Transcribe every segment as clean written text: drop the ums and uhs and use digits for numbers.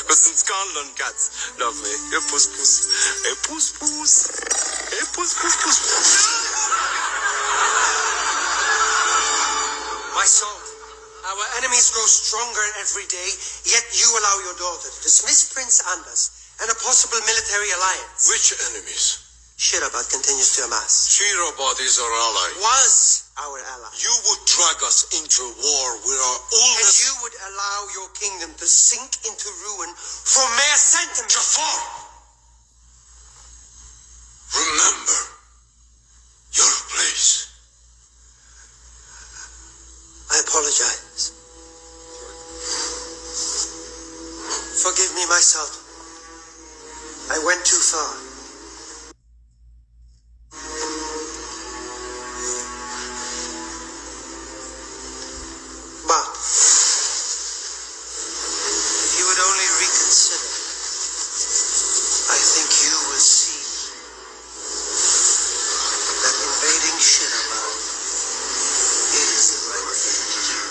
Because in Scotland, cats love me. Hey, puss, puss. Hey, puss, puss. Hey, puss, puss, puss. My son, our enemies grow stronger every day, yet you allow your daughter to dismiss Prince Anders and a possible military alliance. Which enemies? Shirabad continues to amass. Shirabad is our ally. Was our ally. You would drag us into war with our And oldest... you would allow your kingdom to sink into ruin for mere sentiment. Jafar! Remember your place. I apologize. Forgive me, my son. I went too far. But if you would only reconsider, I think you will see that invading Shirabad is the right thing to do.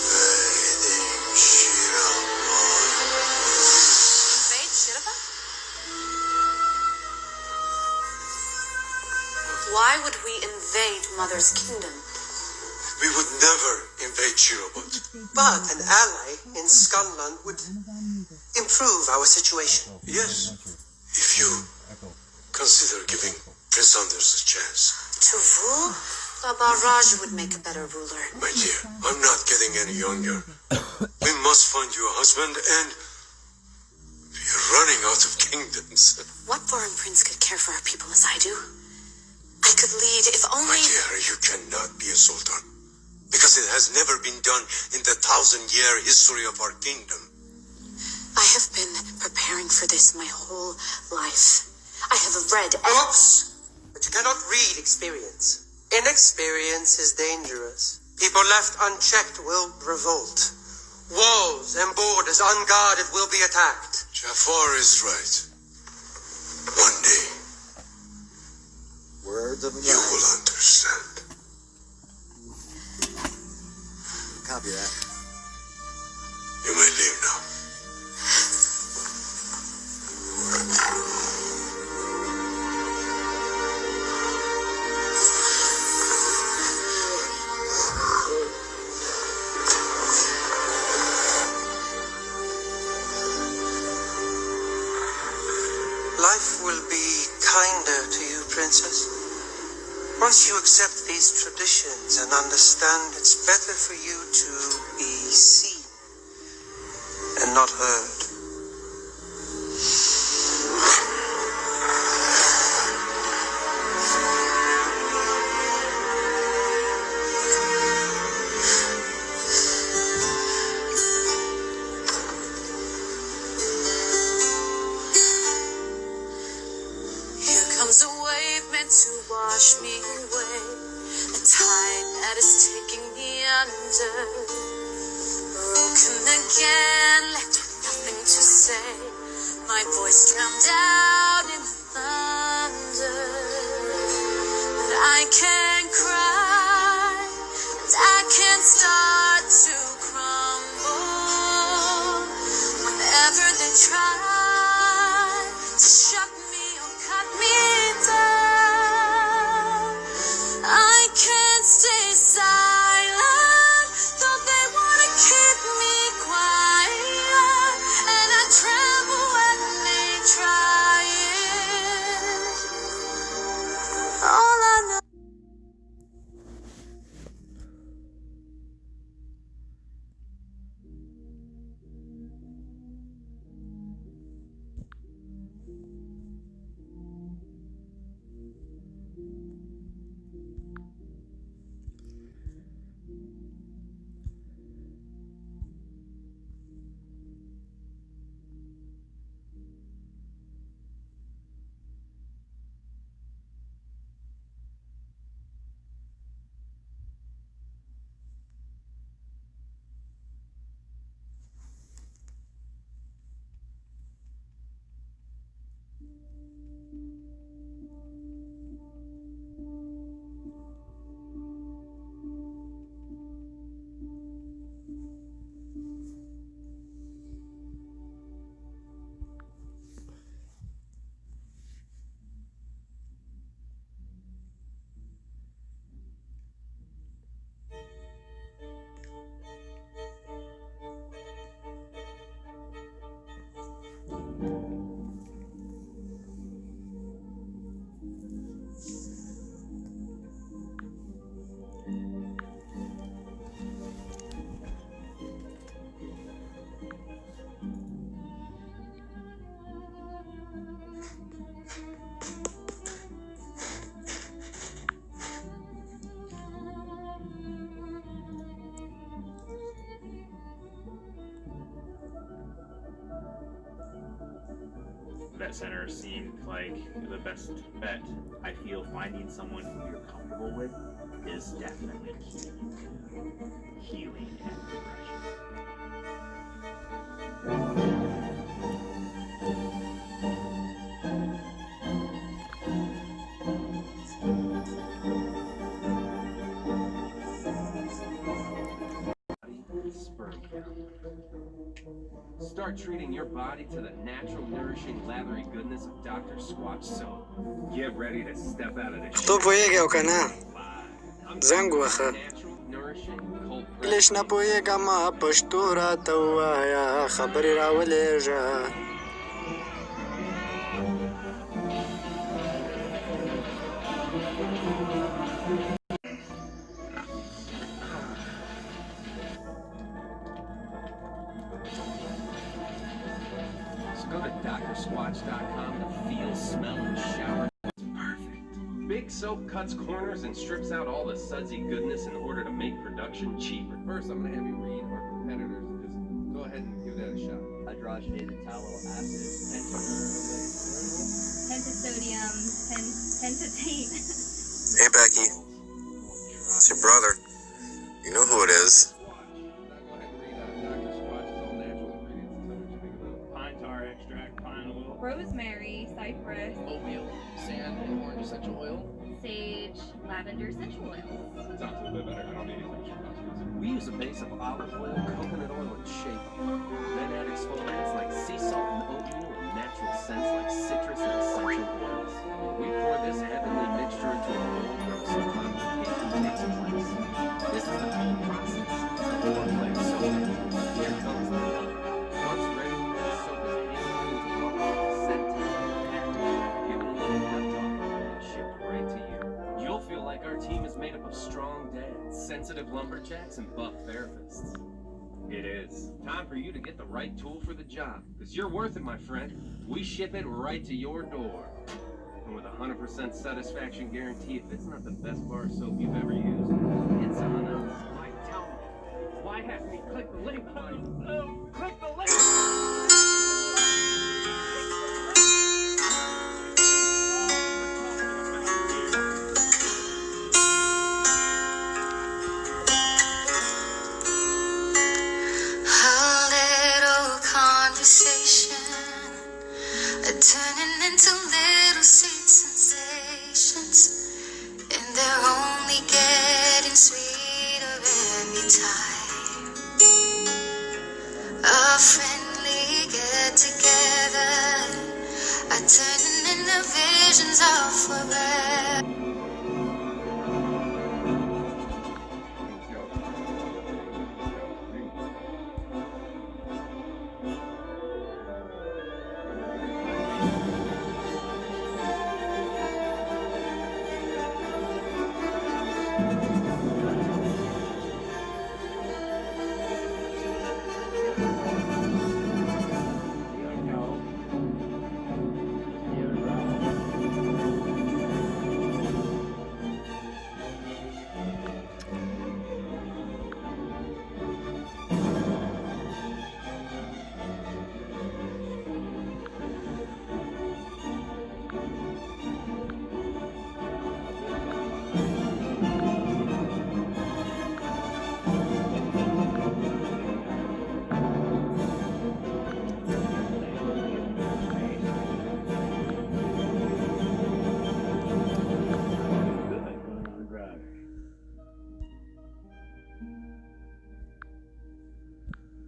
Invading Shirabad. Invade Shirabad? Why would we invade Mother's kingdom? We would never invade Shirabad. But an ally in Scotland would improve our situation. Yes, if you consider giving Prince Anders a chance. To rule? Baba Raj would make a better ruler. My dear, I'm not getting any younger. We must find you a husband, and we're running out of kingdoms. What foreign prince could care for our people as I do? I could lead if My only... dear, you cannot be a sultan, because it has never been done in the 1,000-year history of our kingdom. I have been preparing for this my whole life. I have read Books, but you cannot read experience. Inexperience is dangerous. People left unchecked will revolt. Walls and borders unguarded will be attacked. Jafar is right. One day, Words of you will understand. Copy that. You may leave now. Life will be kinder to you, Princess. Once you accept these traditions and understand it's better for you to be seen and not heard. Here comes a wave meant to wash me away, a tide that is taking me under. Broken again, left with nothing to say, my voice drowned out in the thunder. But I can cry, and I can start to crumble whenever they try to shut me or cut me down. I can't stay silent, though they wanna keep me quiet, and I tremble when they try it. All I know. Vet center seemed like the best bet. I feel finding someone who you're comfortable with is definitely key to healing and progression. Sperm count. Start treating your body to the natural, nourishing, lathery goodness of Dr. Squatch soap. Get ready to step out of the تو پوهیږي او که نه زنګ وهه natural, nourishing, cold هیلش نه پوهیږم پښتو راته ووایه خبرې راولېږه So go to drsquatch.com to feel, smell, and shower. It's perfect. Big soap cuts corners and strips out all the sudsy goodness in order to make production cheaper. First, I'm going to have you read our competitors and just go ahead and give that a shot. Hydrogenated tallow acid, pentasodium, pentatane. Hey, Becky. It's your brother. You know who it is. Go ahead and read Dr. Squatch's all-natural ingredients and tell me what you think about it. Pine tar extract, pine oil. Rosemary, cypress, Oatmeal, sand, and orange essential oil. sage, lavender essential oils. Sounds a little bit better. I don't need anything extra. We use a base of olive oil, coconut oil, and shea butter. Then add exfoliants like sea salt and oatmeal and natural scents like citrus and essential oils. We pour this heavenly mixture into a bowl where some conjugation takes place. This is the whole process of four-player soap. Here comes the love. Once ready, the soap is handled into bubbles, scented, packed, given a little pep talk, and shipped right to you. You'll feel like our team is made up of strong dads, sensitive lumberjacks, and buff therapists. It is. Time for you to get the right tool for the job. Because you're worth it, my friend. We ship it right to your door. And with a 100% satisfaction guarantee, if it's not the best bar soap you've ever used, it's on us. Why tell me? Why hasn't he clicked the link on click the link! A little conversation, turning into little sweet sensations, and they're only getting sweeter every time. A friendly get together, turning into visions of forever.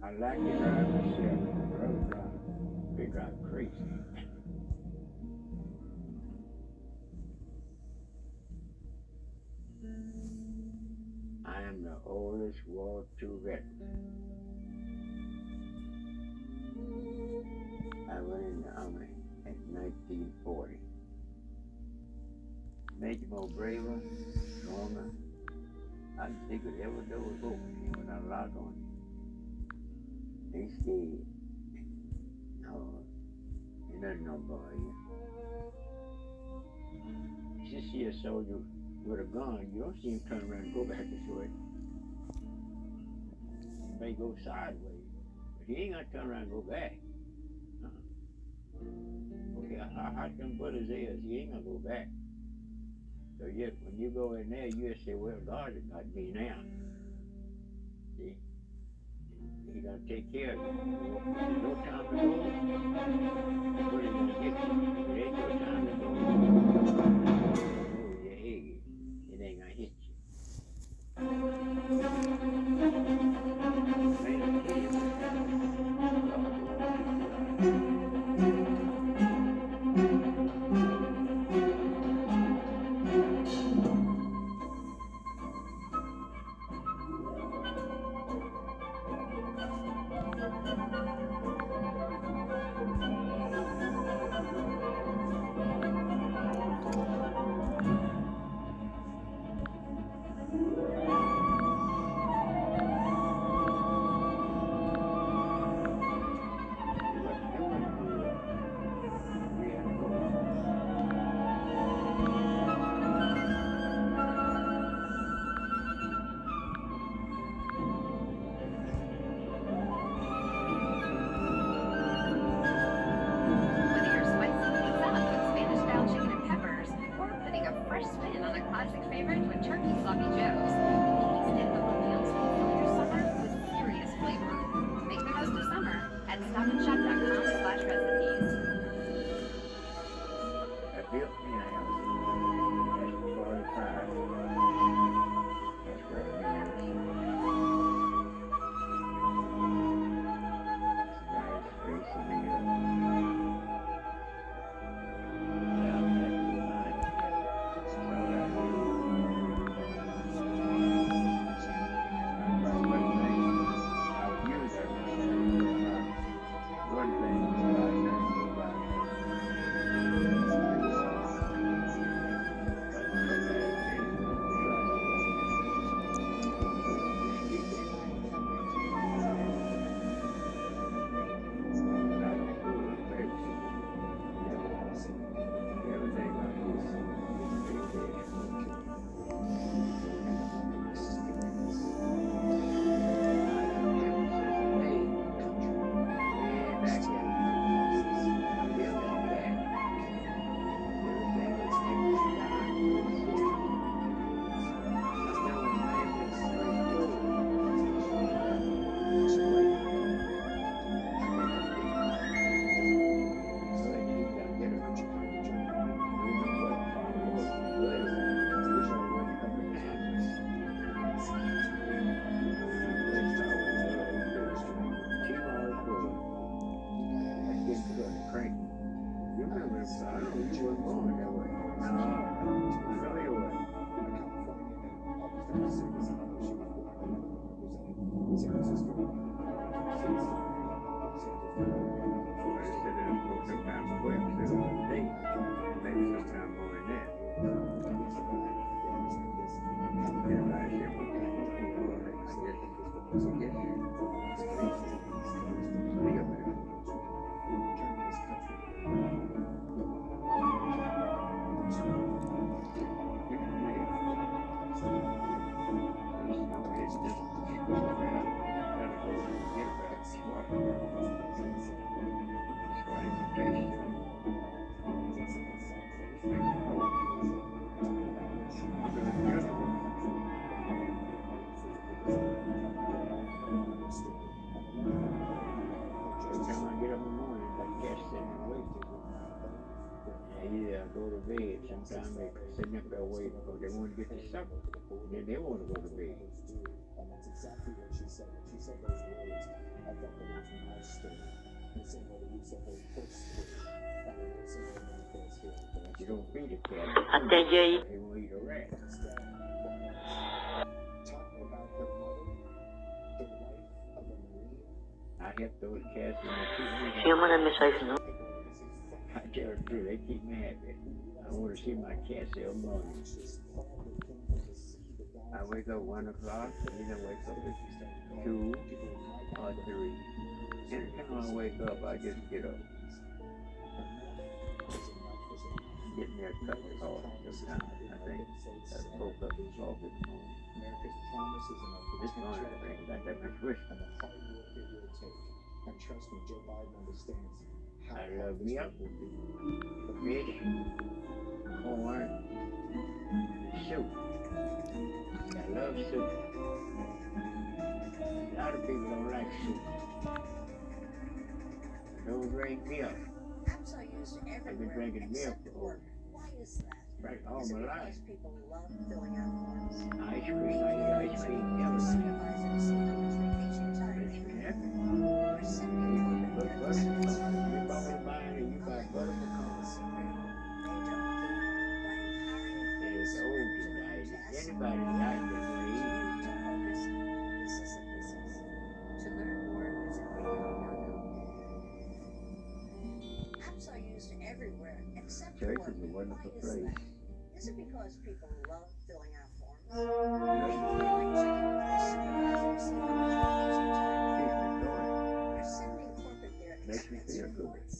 I like to drive myself, road drive. They drive crazy. I am the oldest World II veteran. I went in the Army in 1940. Made you more braver, stronger. I didn't think it ever door was open when I locked on you. They stayed. No, you're not no boy. You see a soldier with a gun, you don't see him turn around and go back this way. He may go sideways, but he ain't gonna turn around and go back. Okay, how hot them bullets is, you ain't gonna go back. So yet when you go in there, you just say, well, God has got me now. See? He gonna take care of you. There's no time to go. The bullet gonna get you. It ain't no time to go. Oh, your head. It ain't gonna hit you. Ain't no kidding. Whether you're spicing things up with Spanish-style chicken and peppers, or putting a fresh spin on a classic favorite with turkey sloppy joes, these in-home meals will fill your summer with furious flavor. Make the most of summer at stopandshop.com/recipes. I built me a house. That's 45. That's where I live. Nice place to live. Go to bed. Sometimes they sitting up there waiting because they want to get to supper. Then they want to go to bed. And that's exactly what she said. When she said those words, I felt that it was my story. The same way that you said her first story. And the same way manifest here. You don't feed a cat. They won't eat a rat. Talking about her mother, the wife of a Marine. I help those cats and they keep me happy. I tell the truth, they keep me happy. I want to see my cats every morning. I wake up 1 o'clock, and then I wake up at 2 or 3. Anytime I wake up, I just get up. Get me a cup of coffee sometimes. I think I woke up and coffee this morning. This morning I think I got that much whiskey. And the hard work it will take. And trust me, Joe Biden understands how I hard love this milk, work will be. fish, corn, soup. I love soup. A lot of people don't like soup. Don't drink milk. Apps are used I've been everywhere drinking milk except for work. Why is that? right all Is it my life. because people love filling out forms? Ice cream, I eat ice cream every day. Supervisors see how much vacation time It's they have. happy. Or sending corporate But their butter dismissal pecan, you forms. bubble buying and you buy butter pecan. It's old tonight. Anybody like it, please. To learn more, visit paycom.com. Apps are used everywhere except Church work. is a wonderful Why is place. that? Is it because people love filling out forms? Maybe they like checking with their supervisor to see how much vacation time they have. Or sending corporate their Makes me expense feel good. reports.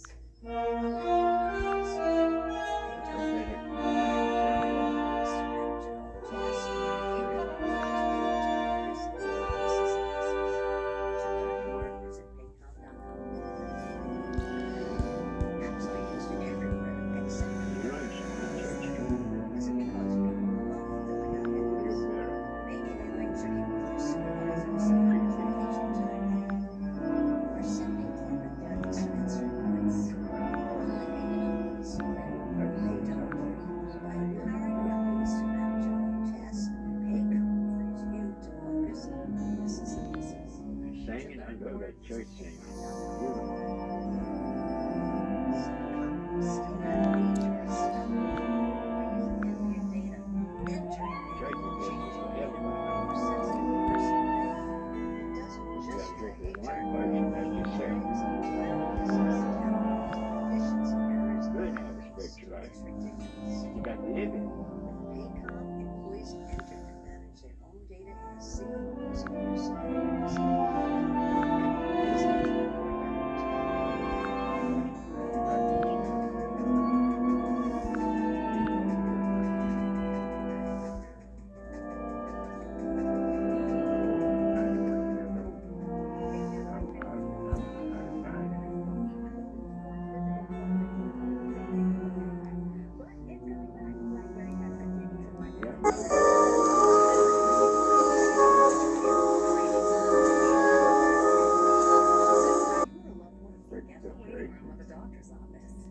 Singing, I love that church singing. Beautiful. Church is just for everybody. You gotta drink with one person, that's your service. Good to have a spiritual life. You got to live it. Paycom employees enter and manage their own data in a single, secure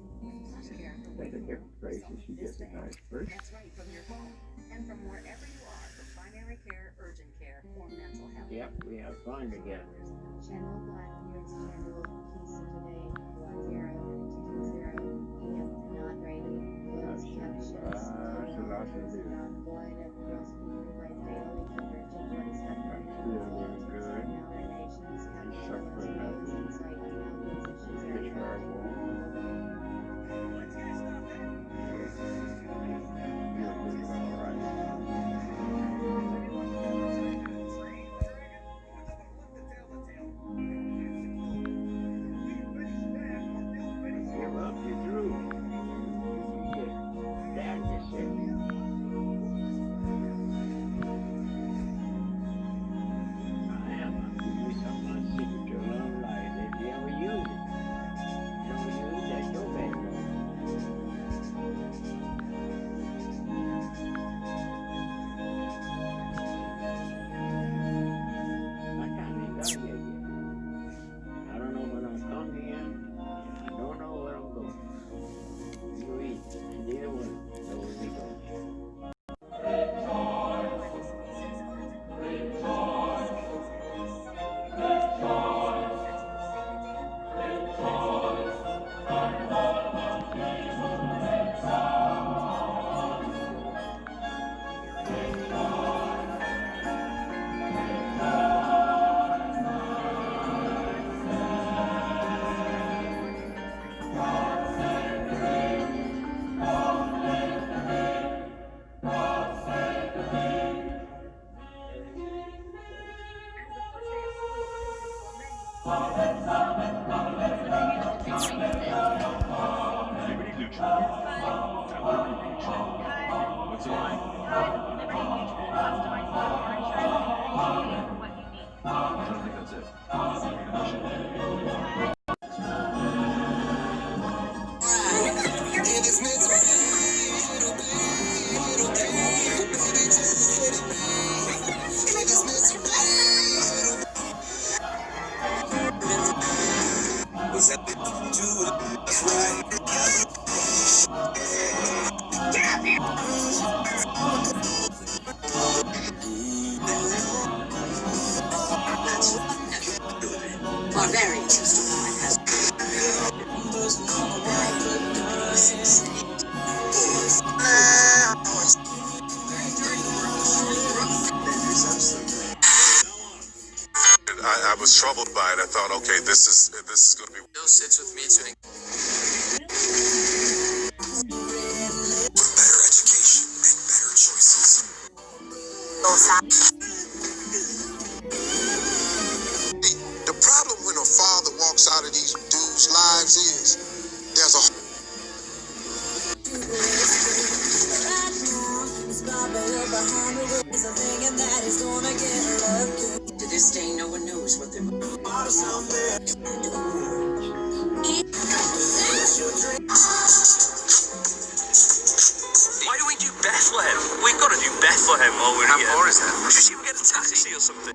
That's a different place, and she gets a nice person. That's right, from your phone and from wherever you are, for primary care, urgent care, or mental health. Yep, we have fun together. Channel 1, here's Channel Keys today, 10-220, is not ready, closed captions, That's a lot to do. not void of housekeeping by daily coverage of what is happening in the Still doing good. nations, She's capitals, suffering roads, nothing. insight, now positions, Fish are warm. Give up, you're through. You get down yourself. I am. I'm giving you some of my secret to a long life. If you ever use it, don't use it, that's your bad My time ain't done yet. I don't know when I'm coming in. I don't know where I'm going. You eat. Neither one know where we go. Liberty Mutual. At Liberty Mutual. What's the line? Liberty Mutual customizes your insurance for what you need. I don't think that's it. Commission. Barbarians used to find us. I was troubled by it. I thought, okay, this is going to be. Bill sits with me to Better education and better choices. The problem when a father walks out of these dudes' lives is there's a. To this day, no one knows what they're. Why do we do Bethlehem? We've got to do Bethlehem while we're here. How far is that? Should we get a taxi or something?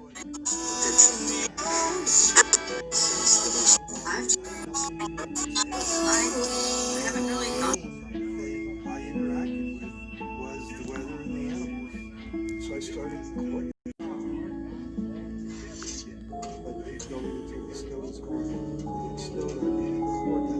I haven't really thought. I interacted with was the weather and the animals. So I started recording. But they don't even think the snow is gone. It's still not being recorded.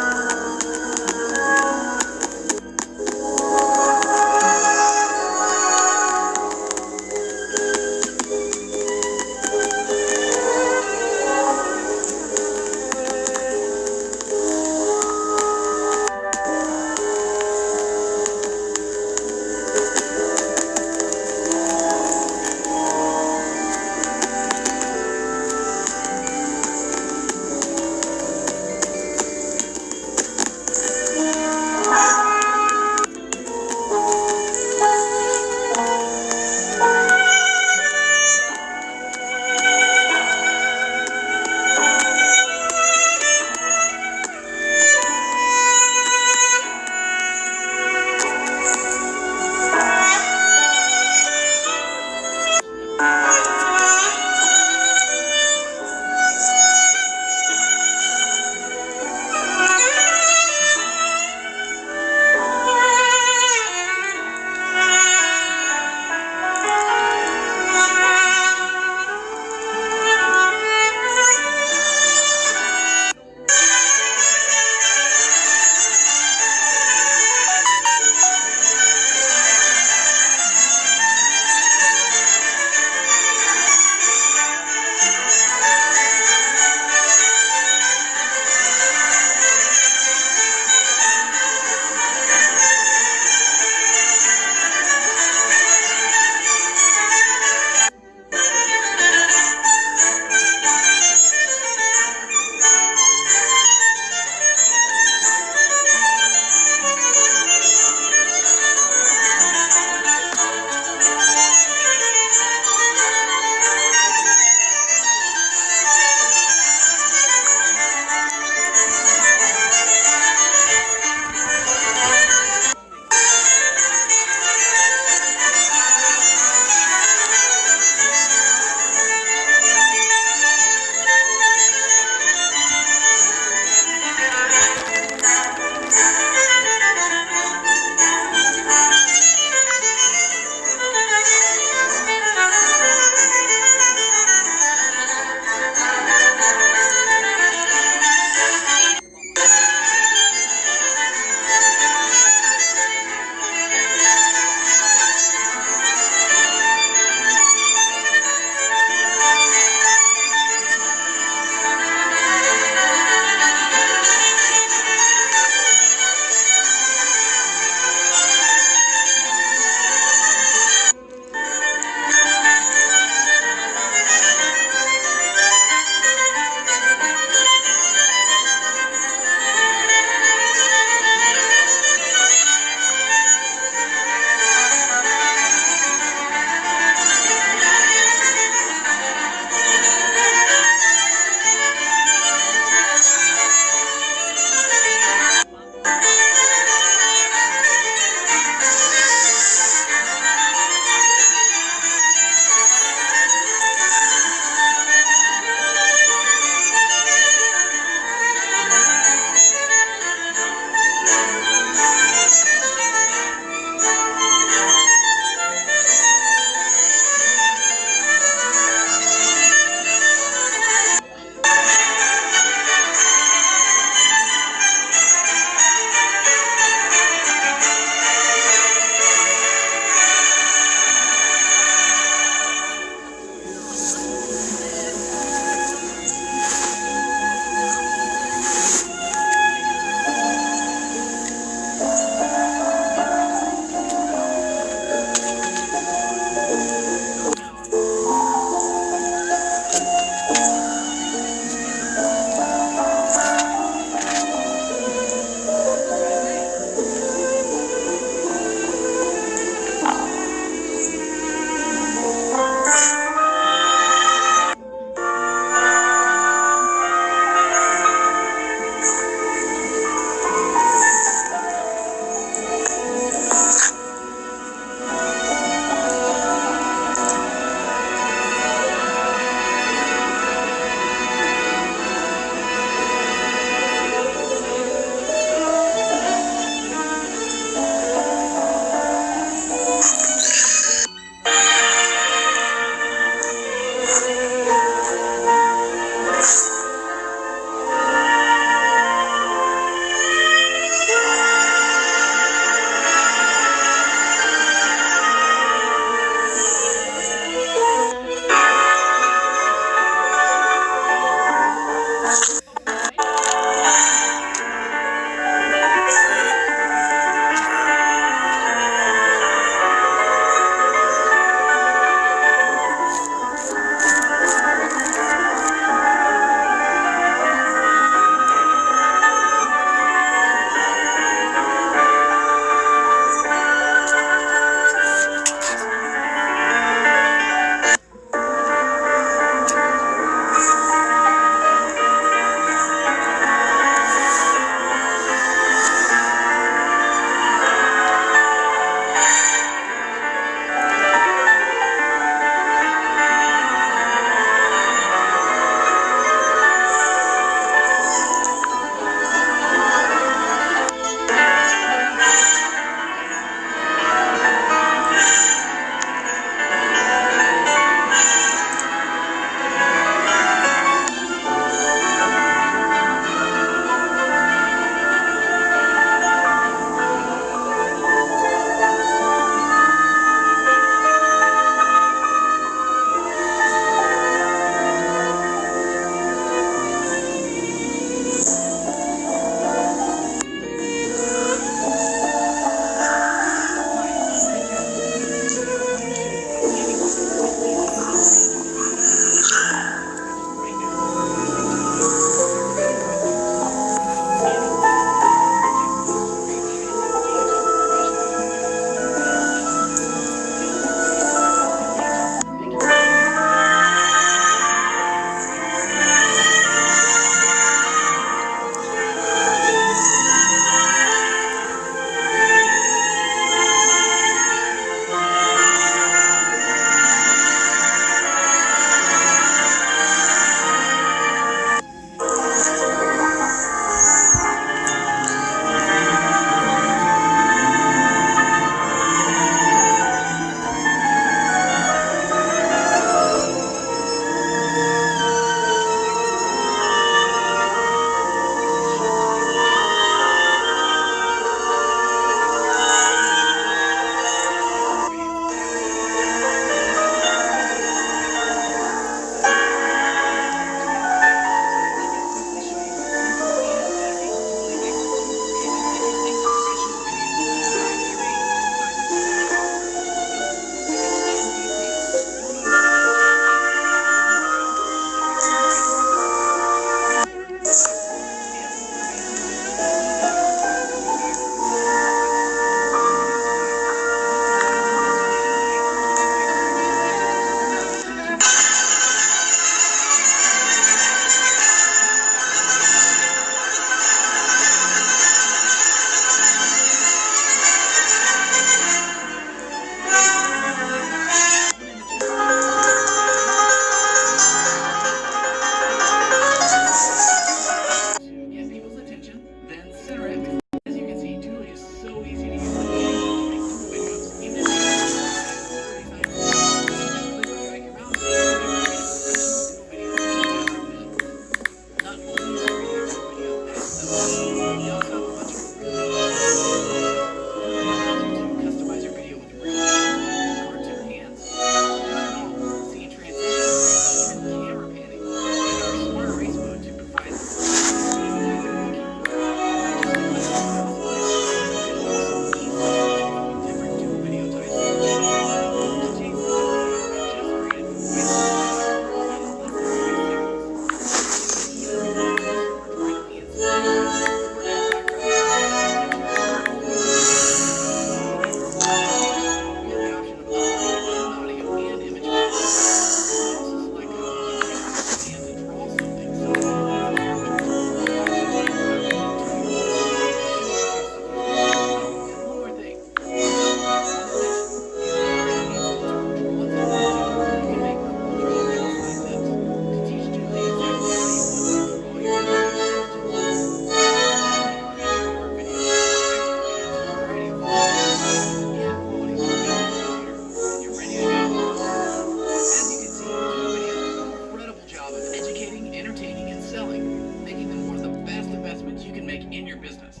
in your business.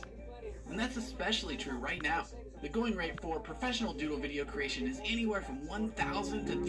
And that's especially true right now. The going rate for professional doodle video creation is anywhere from 1,000 to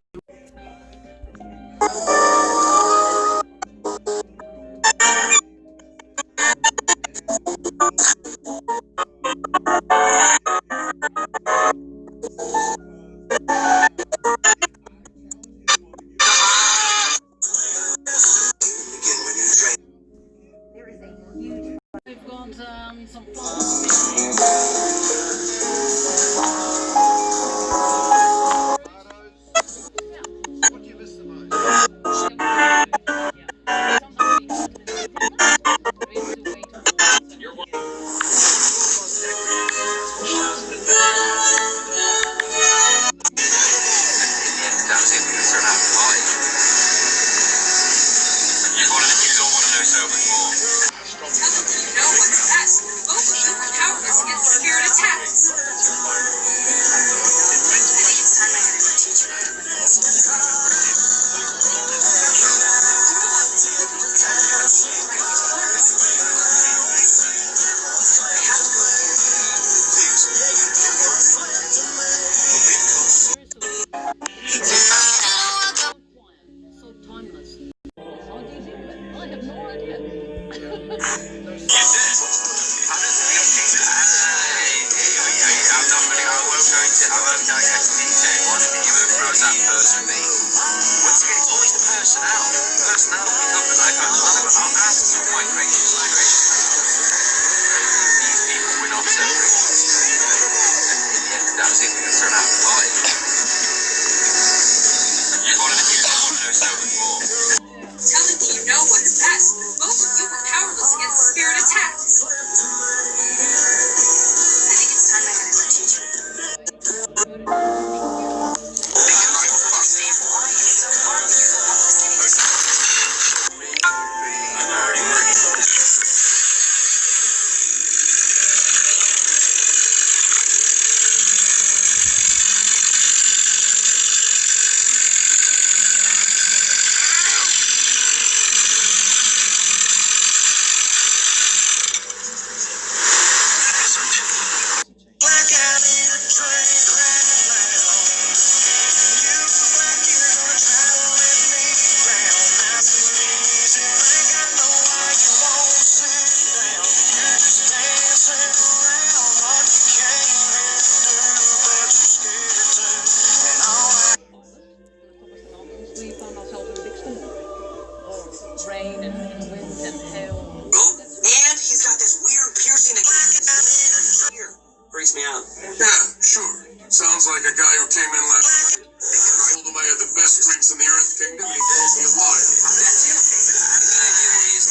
We've got some rain and wind and hail. And he's got this weird piercing here. Freaks me out. Yeah, sure. Sounds like a guy who came in last night. Told him I had the best drinks in the Earth Kingdom, and he called me a liar. That's him. Any idea where he is now?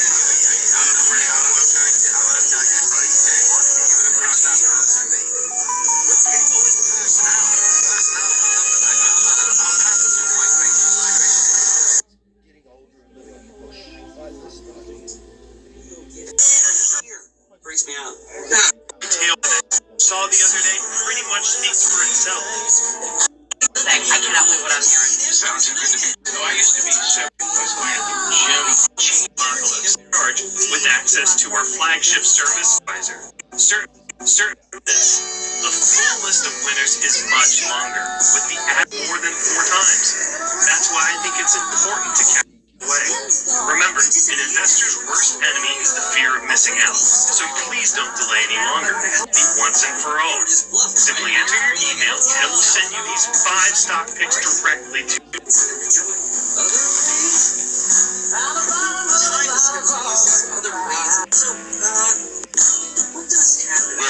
Freaks me out. Tale that I saw the other day pretty much speaks for itself. I cannot believe what I'm hearing. Sounds too good to be. So I used to be Jim Marvelous, charged with access to our flagship service advisor. The full list of winners is much longer, with the app more than 4 times. That's why I think it's important to count away. Remember, an investor's worst enemy is the fear of missing out. So please don't delay any longer. Be once and for all. Simply enter your email and it will send you these 5 stock picks directly to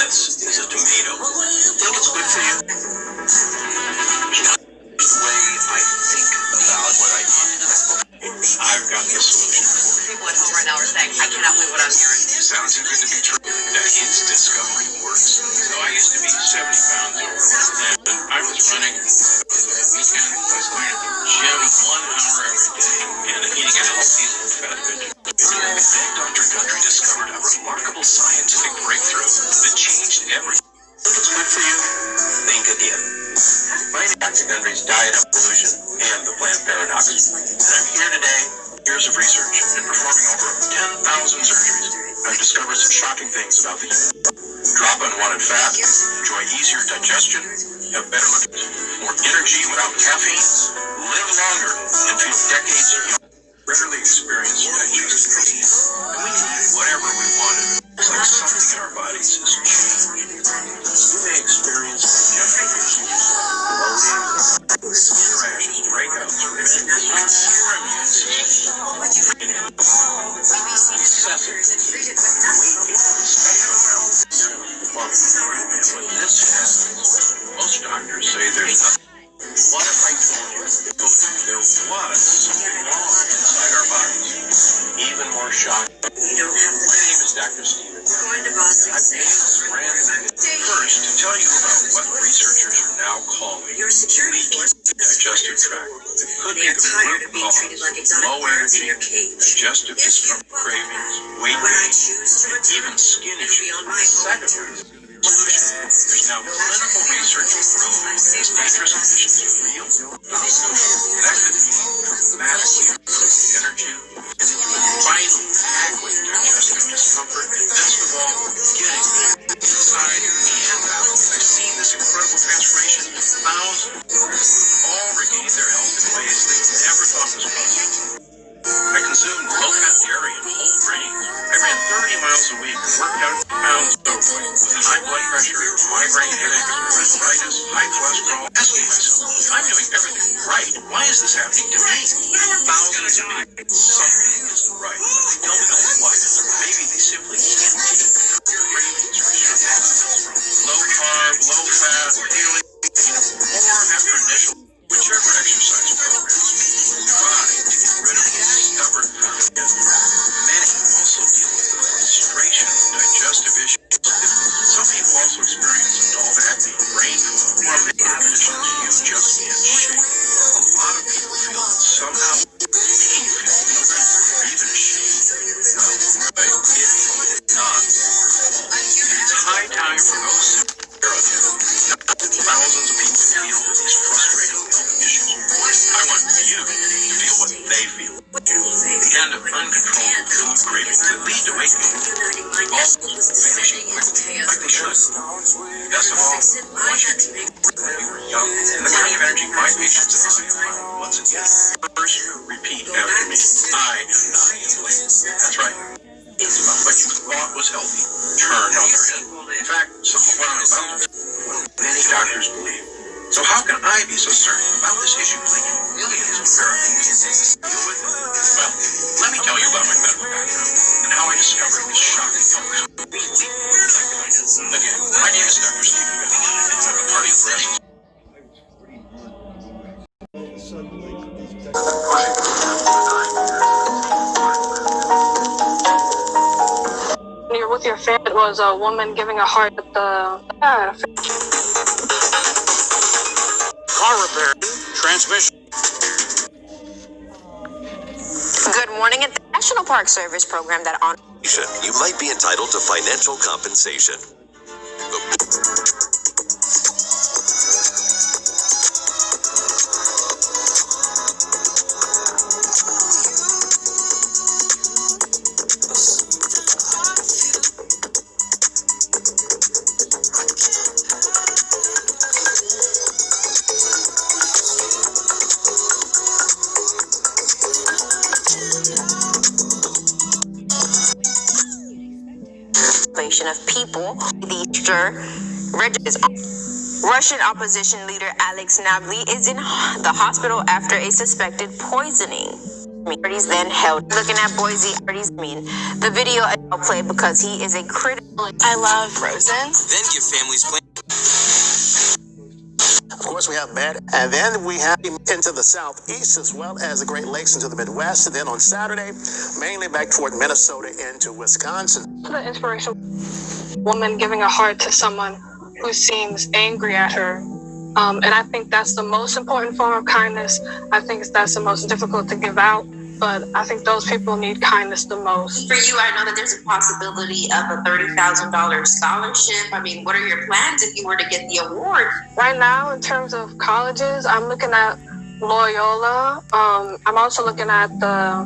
This is a tomato. Think it's good for you? The way I think about what I do. I've got the solution. People at home right now are saying, I cannot believe what I'm hearing. Sounds too good to be true. That his discovery works. So I used to be 70 pounds overweight. I was running a weekend. I was going to the gym 1 hour every day and eating a healthy fat vegetable. Then Dr. Gundry discovered a remarkable scientific breakthrough that changed everything. Think it's good for you? Think again. My name is Dr. Gundry's Diet Evolution and the Plant Paradox. And I'm here today, years of research and performing over 10,000 surgeries. I I've discovered some shocking things about the human. Drop unwanted fat, enjoy easier digestion, have better look, more energy without caffeine, live longer, and feel decades younger. Rarely experience digestive fatigue, and we can eat whatever we want. It's like something in our bodies has changed. You may experience digestive issues, bloating, skin rashes, breakouts, or even your immune system. Excessive weight gain, especially around and when this happens, most doctors say there's nothing. What if I told you there was something wrong inside our bodies? Even more shocking. My name is Dr. Steven. I've made this brand new first to tell you about what researchers are now calling leaky digestive tract. It could be the root cause, low energy, digestive discomfort, cravings, weight gain, and even skin issues. Second solution. There's now clinical research to prove these dangerous conditions are real. That could be dramatically improve energy, finally tackling digestive discomfort, and best of all, getting inside and out. I've seen this incredible transformation. Thousands all regain their health in ways they never thought was possible. I consumed low-fat dairy and whole grains. I ran 30 miles a week and worked out pounds overweight with high blood pressure, migraine headaches, arthritis, high cholesterol. Asking myself, if I'm doing everything right, why is this happening to me? Thousands of people, something isn't right, but they don't know what. Maybe they simply can't take their cravings for sugar. Low carb, low fat, daily, or after initial, whichever exercise programs try to get rid of these stubborn habits. Many also deal with the frustration of digestive issues. Some people also experience adult acne, brain fog, or other conditions you just can't shake. A lot of people feel that somehow they feel guilty or even ashamed. But it is not. It's high time for those thousands of people feel these frustrating issues. I want you to feel what they feel. The end of uncontrollable food cravings that lead to weight gain. Also, vanishing quickly, like they should. Best of all, I want you to think when you were young, and the kind of energy my patients and I have found once again. First, repeat after me. I am not inflamed. That's right. It's about what you thought was healthy turned on their head. In fact, some of what I'm about to many doctors believe. So how can I be so certain about this issue plaguing millions of Americans? Deal with it? Well, let me tell you about my medical background and how I discovered this shocking illness. Again, my name is Dr. Steven Bennett. I'm a cardiothoracic. When you're with your family, it was a woman giving a heart at the Car repair, transmission. Good morning. At the National Park Service program that on you might be entitled to financial compensation. of people, Russian opposition leader Alex Navalny is in the hospital after a suspected poisoning. He's then held. Looking at Boise, the video I'll play because he is a critic. I love Frozen. Then give families plans. Of course, we have Med, and then we have into the southeast as well as the Great Lakes into the Midwest. And then on Saturday, mainly back toward Minnesota into Wisconsin. The inspirational woman giving a heart to someone who seems angry at her. And I think that's the most important form of kindness. I think that's the most difficult to give out. But I think those people need kindness the most. For you, I know that there's a possibility of a $30,000 scholarship. I mean, what are your plans if you were to get the award? Right now, in terms of colleges, I'm looking at Loyola. I'm also looking at the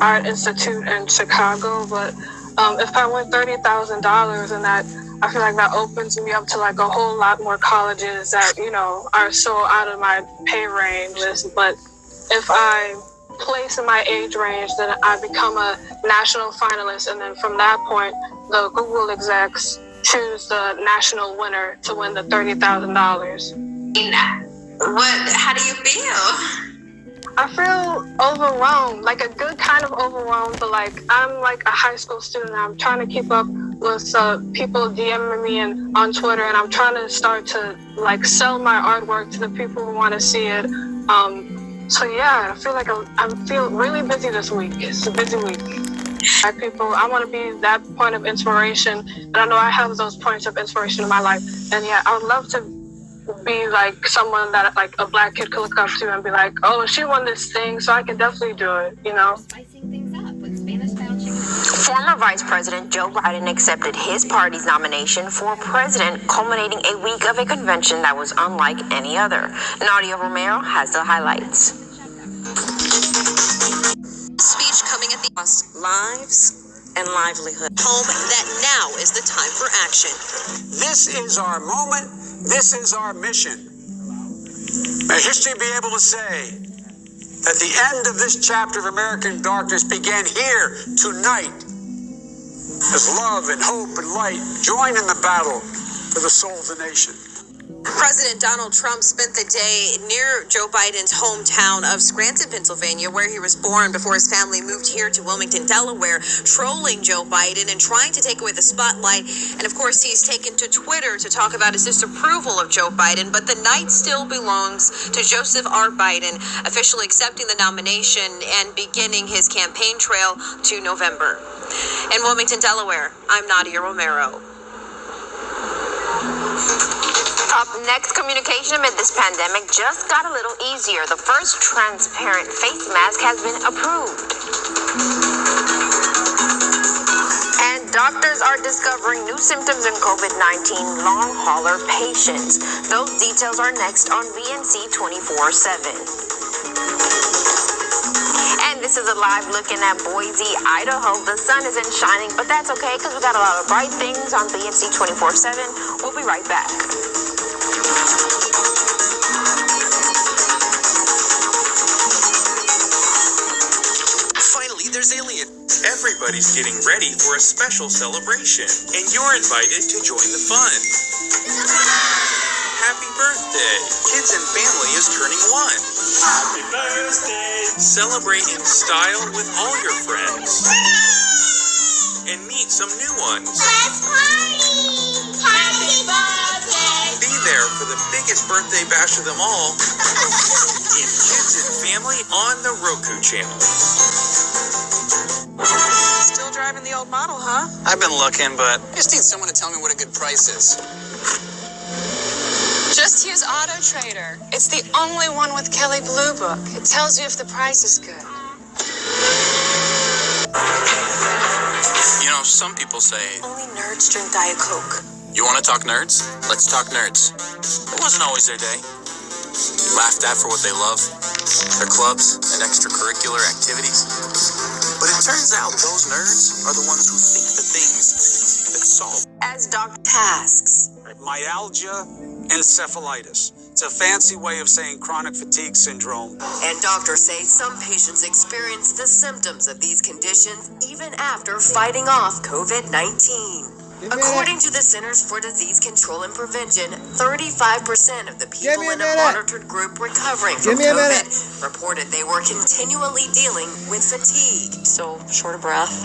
Art Institute in Chicago, but if I win $30,000 and that, I feel like that opens me up to like a whole lot more colleges that, you know, are so out of my pay range. But if I place in my age range, then I become a national finalist, and then from that point, the Google execs choose the national winner to win the $30,000. How do you feel? I feel overwhelmed, like a good kind of overwhelmed, but like I'm like a high school student. I'm trying to keep up with people DMing me and on Twitter, and I'm trying to start to like sell my artwork to the people who want to see it. So yeah, I feel like I feel really busy this week. It's a busy week. I want to be that point of inspiration, and I know I have those points of inspiration in my life. And yeah, I would love to be like someone that like a black kid could look up to and be like, oh, she won this thing, so I can definitely do it, you know? Former Vice President Joe Biden accepted his party's nomination for president, culminating a week of a convention that was unlike any other. Nadia Romero has the highlights. Speech coming at the lost lives and livelihood. Home that now is the time for action. This is our moment. This is our mission. May history be able to say that the end of this chapter of American darkness began here tonight, as love and hope and light join in the battle for the soul of the nation. President Donald Trump spent the day near Joe Biden's hometown of Scranton, Pennsylvania, where he was born before his family moved here to Wilmington, Delaware, trolling Joe Biden and trying to take away the spotlight. And of course, he's taken to Twitter to talk about his disapproval of Joe Biden. But the night still belongs to Joseph R. Biden, officially accepting the nomination and beginning his campaign trail to November. In Wilmington, Delaware, I'm Nadia Romero. Up next, communication amid this pandemic just got a little easier. The first transparent face mask has been approved. And doctors are discovering new symptoms in COVID-19 long hauler patients. Those details are next on VNC 24/7. And this is a live looking at Boise, Idaho. The sun isn't shining, but that's okay because we got a lot of bright things on VNC 24/7. We'll be right back. Finally, there's Alien. Everybody's getting ready for a special celebration, and you're invited to join the fun. Happy birthday! Kids and Family is turning 1. Happy birthday! Celebrate in style with all your friends. And meet some new ones. Let's party! Happy birthday! Be there for the biggest birthday bash of them all in Kids and Family on the Roku channel. Still driving the old model, huh? I've been looking, but I just need someone to tell me what a good price is. Just use Auto Trader. It's the only one with Kelley Blue Book. It tells you if the price is good. You know, some people say, Only nerds drink Diet Coke. you want to talk nerds? Let's talk nerds. It wasn't always their day. Laughed at for what they love, their clubs and extracurricular activities. But it turns out those nerds are the ones who think the things that solve. As Dr. Tasks. Myalgia encephalitis. It's a fancy way of saying chronic fatigue syndrome. And doctors say some patients experience the symptoms of these conditions even after fighting off COVID-19. According to the Centers for Disease Control and Prevention, 35% of the people in a monitored group recovering from COVID reported they were continually dealing with fatigue. So short of breath,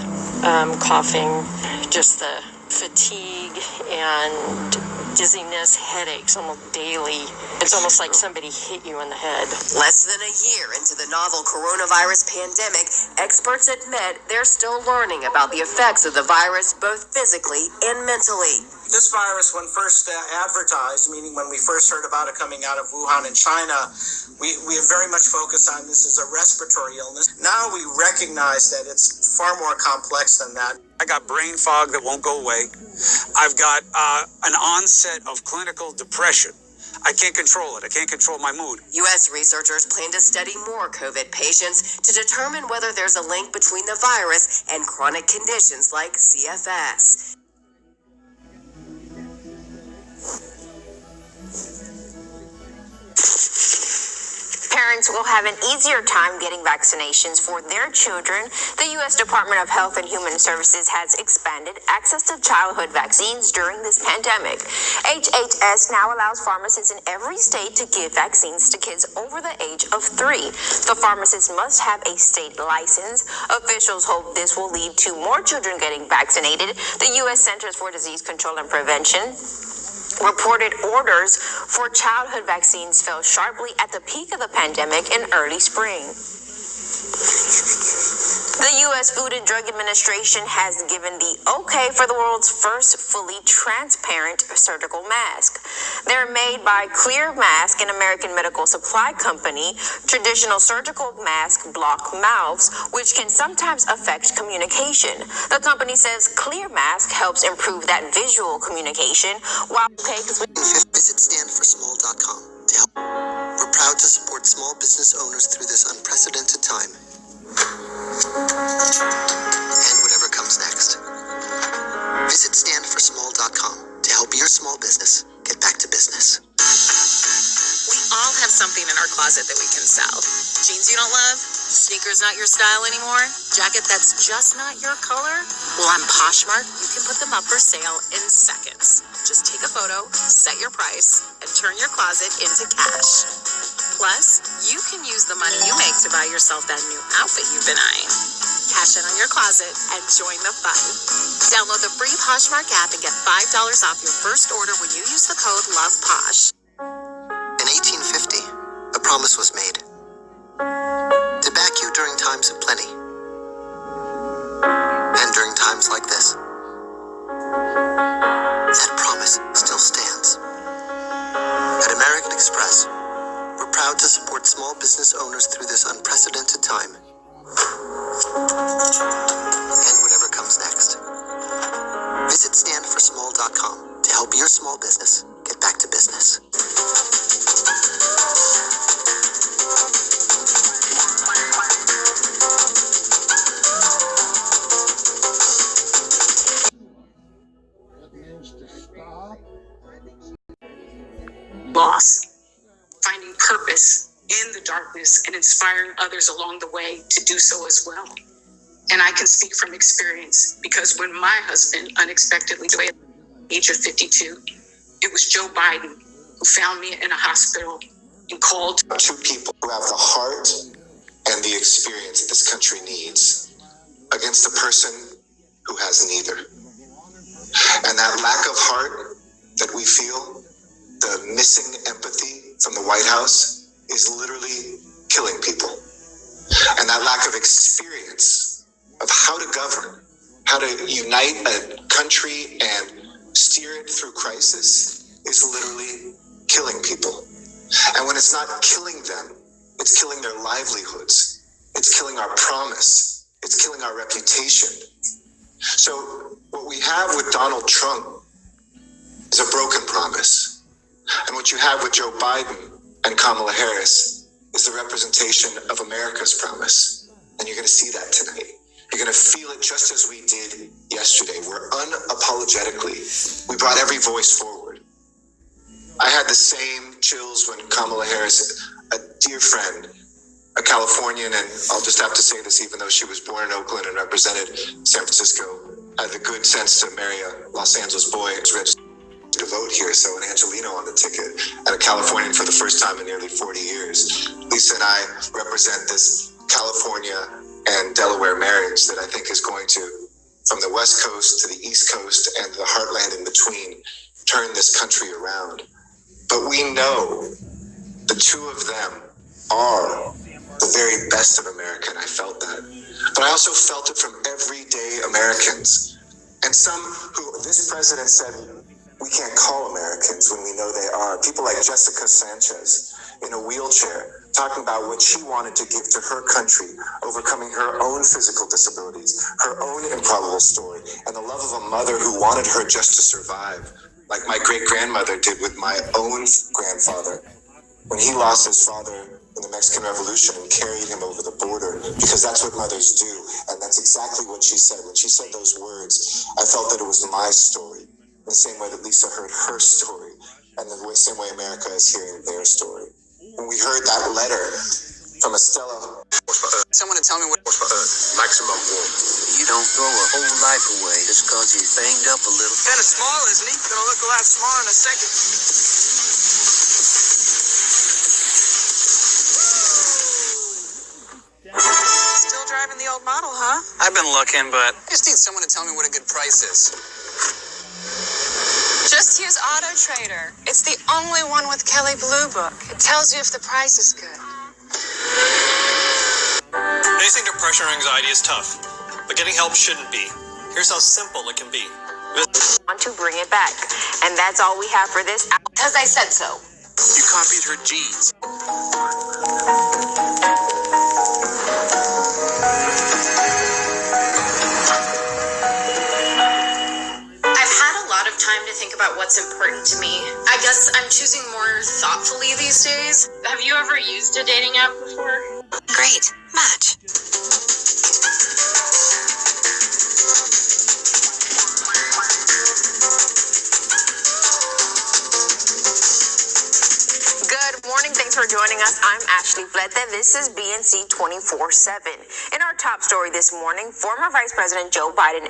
coughing, just the fatigue and dizziness, headaches almost daily. It's almost like somebody hit you in the head. Less than a year into the novel coronavirus pandemic, experts admit they're still learning about the effects of the virus both physically and mentally. This virus, when first advertised, meaning when we first heard about it coming out of Wuhan in China, we have very much focused on this as a respiratory illness. Now we recognize that it's far more complex than that. I got brain fog that won't go away. I've got an onset of clinical depression. I can't control it. I can't control my mood. U.S. researchers plan to study more COVID patients to determine whether there's a link between the virus and chronic conditions like CFS. Parents will have an easier time getting vaccinations for their children. The U.S. Department of Health and Human Services has expanded access to childhood vaccines during this pandemic. HHS now allows pharmacists in every state to give vaccines to kids over the age of 3. The pharmacists must have a state license. Officials hope this will lead to more children getting vaccinated. The U.S. Centers for Disease Control and Prevention reported orders for childhood vaccines fell sharply at the peak of the pandemic in early spring. The U.S. Food and Drug Administration has given the okay for the world's first fully transparent surgical mask. They're made by Clear Mask, an American medical supply company. Traditional surgical masks block mouths, which can sometimes affect communication. The company says Clear Mask helps improve that visual communication, while Visit standforsmall.com to help. We're proud to support small business owners through this unprecedented time. And whatever comes next. Visit standforsmall.com to help your small business get back to business. We all have something in our closet that we can sell. Jeans you don't love? Sneakers not your style anymore? Jacket that's just not your color? Well, on Poshmark, you can put them up for sale in seconds. Just take a photo, set your price, and turn your closet into cash. Plus, you can use the money you make to buy yourself that new outfit you've been eyeing. Cash in on your closet and join the fun. Download the free Poshmark app and get $5 off your first order when you use the code LOVEPOSH. In 1850, a promise was made to back you during times of plenty and during times like this. That promise still stands. At American Express, we're proud to support small business owners through this unprecedented time. And whatever comes next. Visit standforsmall.com to help your small business get back to business. Loss, finding purpose in the darkness and inspiring others along the way to do so as well. And I can speak from experience because when my husband unexpectedly died at the age of 52, it was Joe Biden who found me in a hospital and called. Two people who have the heart and the experience that this country needs against a person who has neither. And that lack of heart that we feel, the missing empathy from the White House, is literally killing people. And that lack of experience of how to govern, how to unite a country and steer it through crisis is literally killing people. And when it's not killing them, it's killing their livelihoods. It's killing our promise. It's killing our reputation. So what we have with Donald Trump is a broken promise. And what you have with Joe Biden and Kamala Harris is the representation of America's promise. And you're going to see that tonight. You're going to feel it just as we did yesterday, where unapologetically, we brought every voice forward. I had the same chills when Kamala Harris, a dear friend, a Californian, and I'll just have to say this, even though she was born in Oakland and represented San Francisco, had the good sense to marry a Los Angeles boy who's registered to vote here, so an Angelino on the ticket, and a Californian for the first time in nearly 40 years. Lisa and I represent this California and Delaware marriage that I think is going to, from the West Coast to the East Coast and the heartland in between, turn this country around. But we know the two of them are the very best of America, and I felt that. But I also felt it from everyday Americans. And some who this president said we can't call Americans when we know they are. People like Jessica Sanchez in a wheelchair talking about what she wanted to give to her country, overcoming her own physical disabilities, her own improbable story, and the love of a mother who wanted her just to survive. like my great-grandmother did with my own grandfather when he lost his father in the Mexican Revolution and carried him over the border, because that's what mothers do. And that's exactly what she said. When she said those words, I felt that it was my story, in the same way that Lisa heard her story, and the same way America is hearing their story. When we heard that letter from Estella. Someone to tell me what maximum warmth. You don't throw a whole life away just because he's banged up a little. Kind of small, isn't he? Gonna look a lot smaller in a second. Still driving the old model, huh? I've been looking, but I just need someone to tell me what a good price is. Just use Auto Trader. It's the only one with Kelley Blue Book. It tells you if the price is good. Facing depression or anxiety is tough, but getting help shouldn't be. Here's how simple it can be. Want to bring it back. And that's all we have for this. Because I said so. You copied her genes. I've had a lot of time to think about what's important to me. I guess I'm choosing more thoughtfully these days. Have you ever used a dating app before? Great. Match. Good morning. Thanks for joining us. I'm Ashley Flete. This is BNC 24/7. In our top story this morning, former Vice President Joe Biden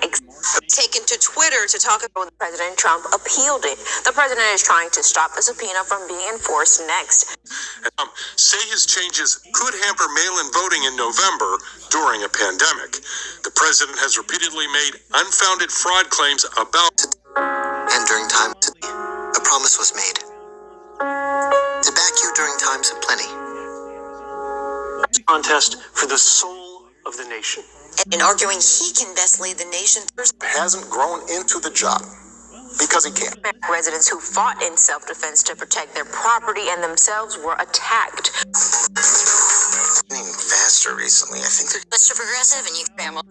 Taken to Twitter to talk about President Trump appealed it. The president is trying to stop the subpoena from being enforced next. Say his changes could hamper mail-in voting in November during a pandemic. The president has repeatedly made unfounded fraud claims about. And during times of need, a promise was made to back you during times of plenty. Contest for the soul of the nation. and arguing he can best lead the nation. Hasn't grown into the job because he can't. Residents who fought in self-defense to protect their property and themselves were attacked. Faster recently, I think. Mr. Progressive and you family.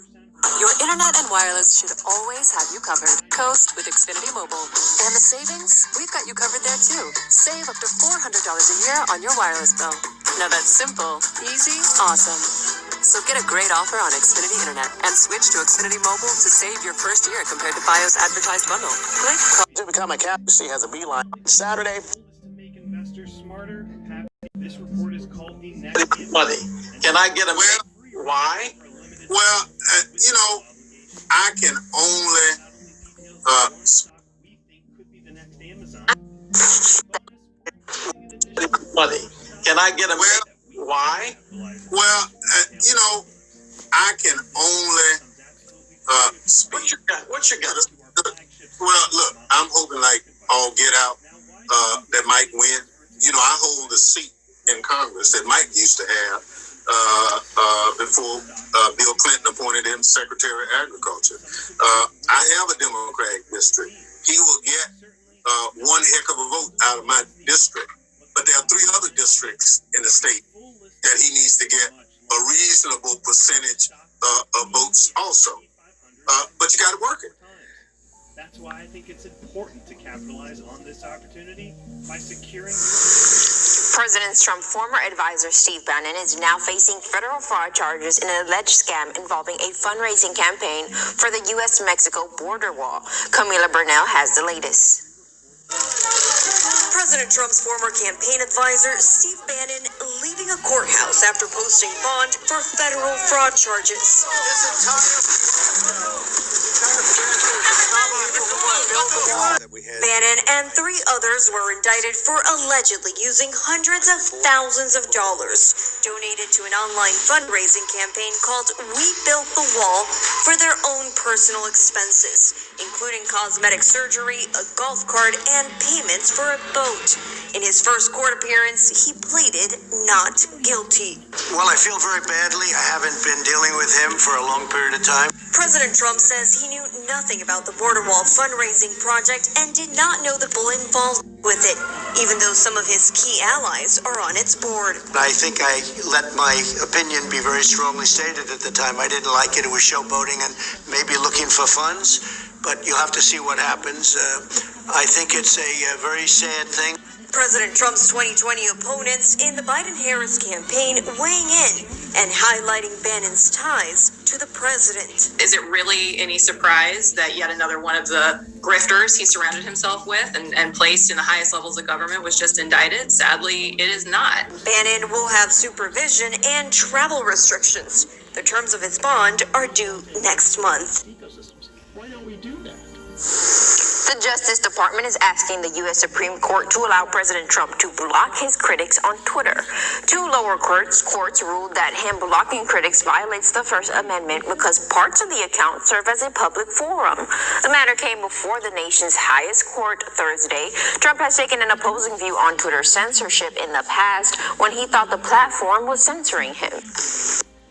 Your internet and wireless should always have you covered. Coast with Xfinity Mobile. And the savings? We've got you covered there too. Save up to $400 a year on your wireless bill. Now that's simple, easy, awesome. So get a great offer on Xfinity Internet and switch to Xfinity Mobile to save your first year compared to Fios advertised bundle. Click. To become a captain, has a beeline Saturday. Make investors smarter. This report is called the next money. Can I get a why? Well, I can only money. Can I get a why? Well, I can only speak. What you got? Well, look, I'm hoping like all get out that Mike win. I hold a seat in Congress that Mike used to have before Bill Clinton appointed him Secretary of Agriculture. I have a Democratic district. He will get one heck of a vote out of my district. But there are 3 other districts in the state that he needs to get a reasonable percentage of votes also. But you got to work it. That's why I think it's important to capitalize on this opportunity by securing. President Trump's former advisor Steve Bannon is now facing federal fraud charges in an alleged scam involving a fundraising campaign for the U.S.-Mexico border wall. Camila Burnell has the latest. President Trump's former campaign advisor, Steve Bannon, leaving a courthouse after posting bond for federal fraud charges. Bannon and 3 others were indicted for allegedly using hundreds of thousands of dollars donated to an online fundraising campaign called We Built the Wall for their own personal expenses, including cosmetic surgery, a golf cart, and payments for a boat. In his first court appearance, he pleaded not guilty. Well, I feel very badly. I haven't been dealing with him for a long period of time. President Trump says he knew nothing about the border wall fundraising project and did not know the bull involved with it. even though some of his key allies are on its board. I think I let my opinion be very strongly stated at the time. I didn't like it. It was showboating and maybe looking for funds, but you'll have to see what happens. I think it's a very sad thing. President Trump's 2020 opponents in the Biden-Harris campaign weighing in and highlighting Bannon's ties to the president. Is it really any surprise that yet another one of the grifters he surrounded himself with and placed in the highest levels of government was just indicted? Sadly, it is not. Bannon will have supervision and travel restrictions. The terms of his bond are due next month. Why don't we do that? The Justice Department is asking the U.S. Supreme Court to allow President Trump to block his critics on Twitter. Two lower courts ruled that him blocking critics violates the First Amendment because parts of the account serve as a public forum. The matter came before the nation's highest court Thursday. Trump has taken an opposing view on Twitter censorship in the past when he thought the platform was censoring him.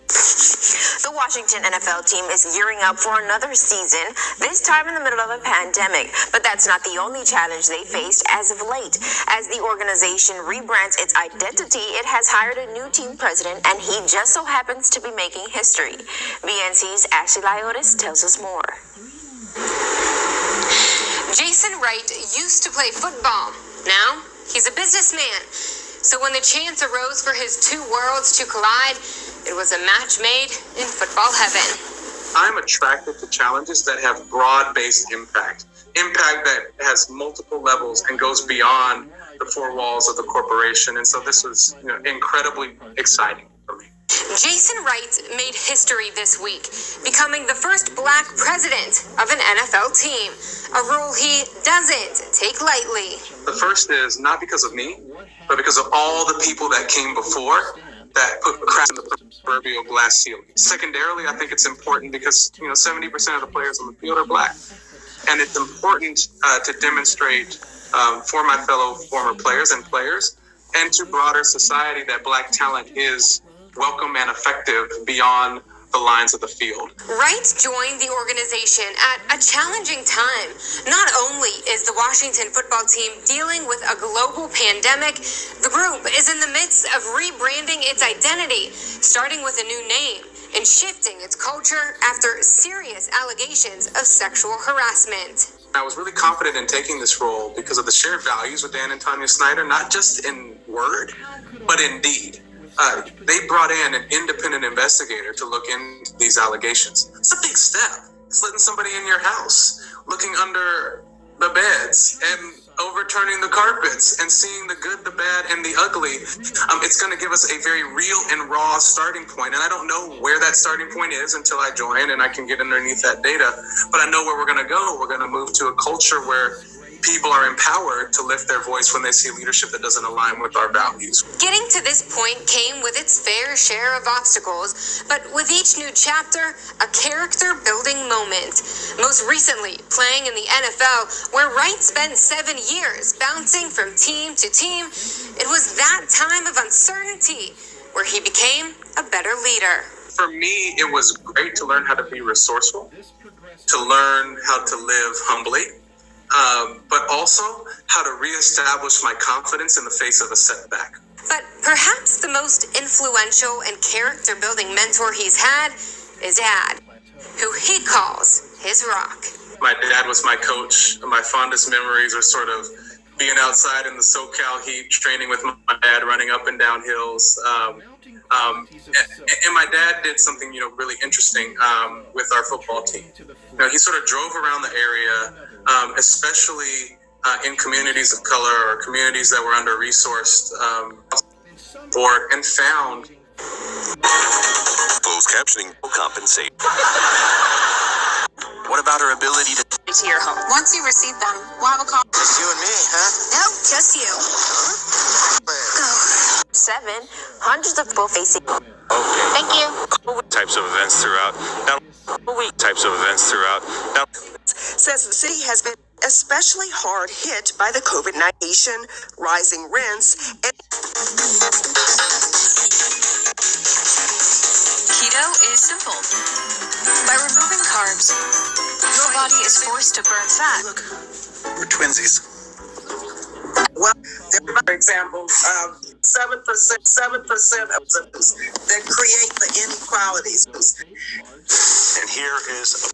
The Washington NFL team is gearing up for another season, this time in the middle of a pandemic. But that's not the only challenge they faced as of late. As the organization rebrands its identity, it has hired a new team president, and he just so happens to be making history. VNC's Ashley Liotis tells us more. Jason Wright used to play football. Now, he's a businessman. So when the chance arose for his two worlds to collide, it was a match made in football heaven. I'm attracted to challenges that have broad-based impact that has multiple levels and goes beyond the four walls of the corporation. And so this was incredibly exciting for me. Jason Wright made history this week, becoming the first Black president of an NFL team, a role he doesn't take lightly. The first is not because of me, but because of all the people that came before that put cracks in the proverbial glass ceiling. Secondarily, I think it's important because 70% of the players on the field are Black, and it's important to demonstrate for my fellow former players and to broader society that Black talent is welcome and effective beyond the lines of the field. Wright joined the organization at a challenging time. Not only is the Washington football team dealing with a global pandemic, the group is in the midst of rebranding its identity, starting with a new name and shifting its culture after serious allegations of sexual harassment. I was really confident in taking this role because of the shared values with Dan and Tanya Snyder, not just in word, but in deed. They brought in an independent investigator to look into these allegations. It's a big step. It's letting somebody in your house, looking under the beds and overturning the carpets and seeing the good, the bad, and the ugly. It's going to give us a very real and raw starting point. And I don't know where that starting point is until I join and I can get underneath that data. But I know where we're going to go. We're going to move to a culture where people are empowered to lift their voice when they see leadership that doesn't align with our values. Getting to this point came with its fair share of obstacles, but with each new chapter, a character-building moment. Most recently, playing in the NFL, where Wright spent 7 years bouncing from team to team, it was that time of uncertainty where he became a better leader. For me, it was great to learn how to be resourceful, to learn how to live humbly, but also how to reestablish my confidence in the face of a setback. But perhaps the most influential and character-building mentor he's had is Dad, who he calls his rock. My dad was my coach. My fondest memories are sort of being outside in the SoCal heat, training with my dad, running up and down hills. And my dad did something, really interesting with our football team. He sort of drove around the area, especially in communities of color or communities that were under-resourced, and found. Closed captioning will compensate. What about her ability to your home? Once you receive them, we'll have a call. Just you and me, huh? No, just you. 7, hundreds of people facing. Okay. Thank you. Types of events throughout. Says the city has been especially hard hit by the COVID-19, rising rents, and Keto is simple. By removing carbs, your body is forced to burn fat. Look, we're twinsies. Well, for example, 7% of those that create the inequalities. And here is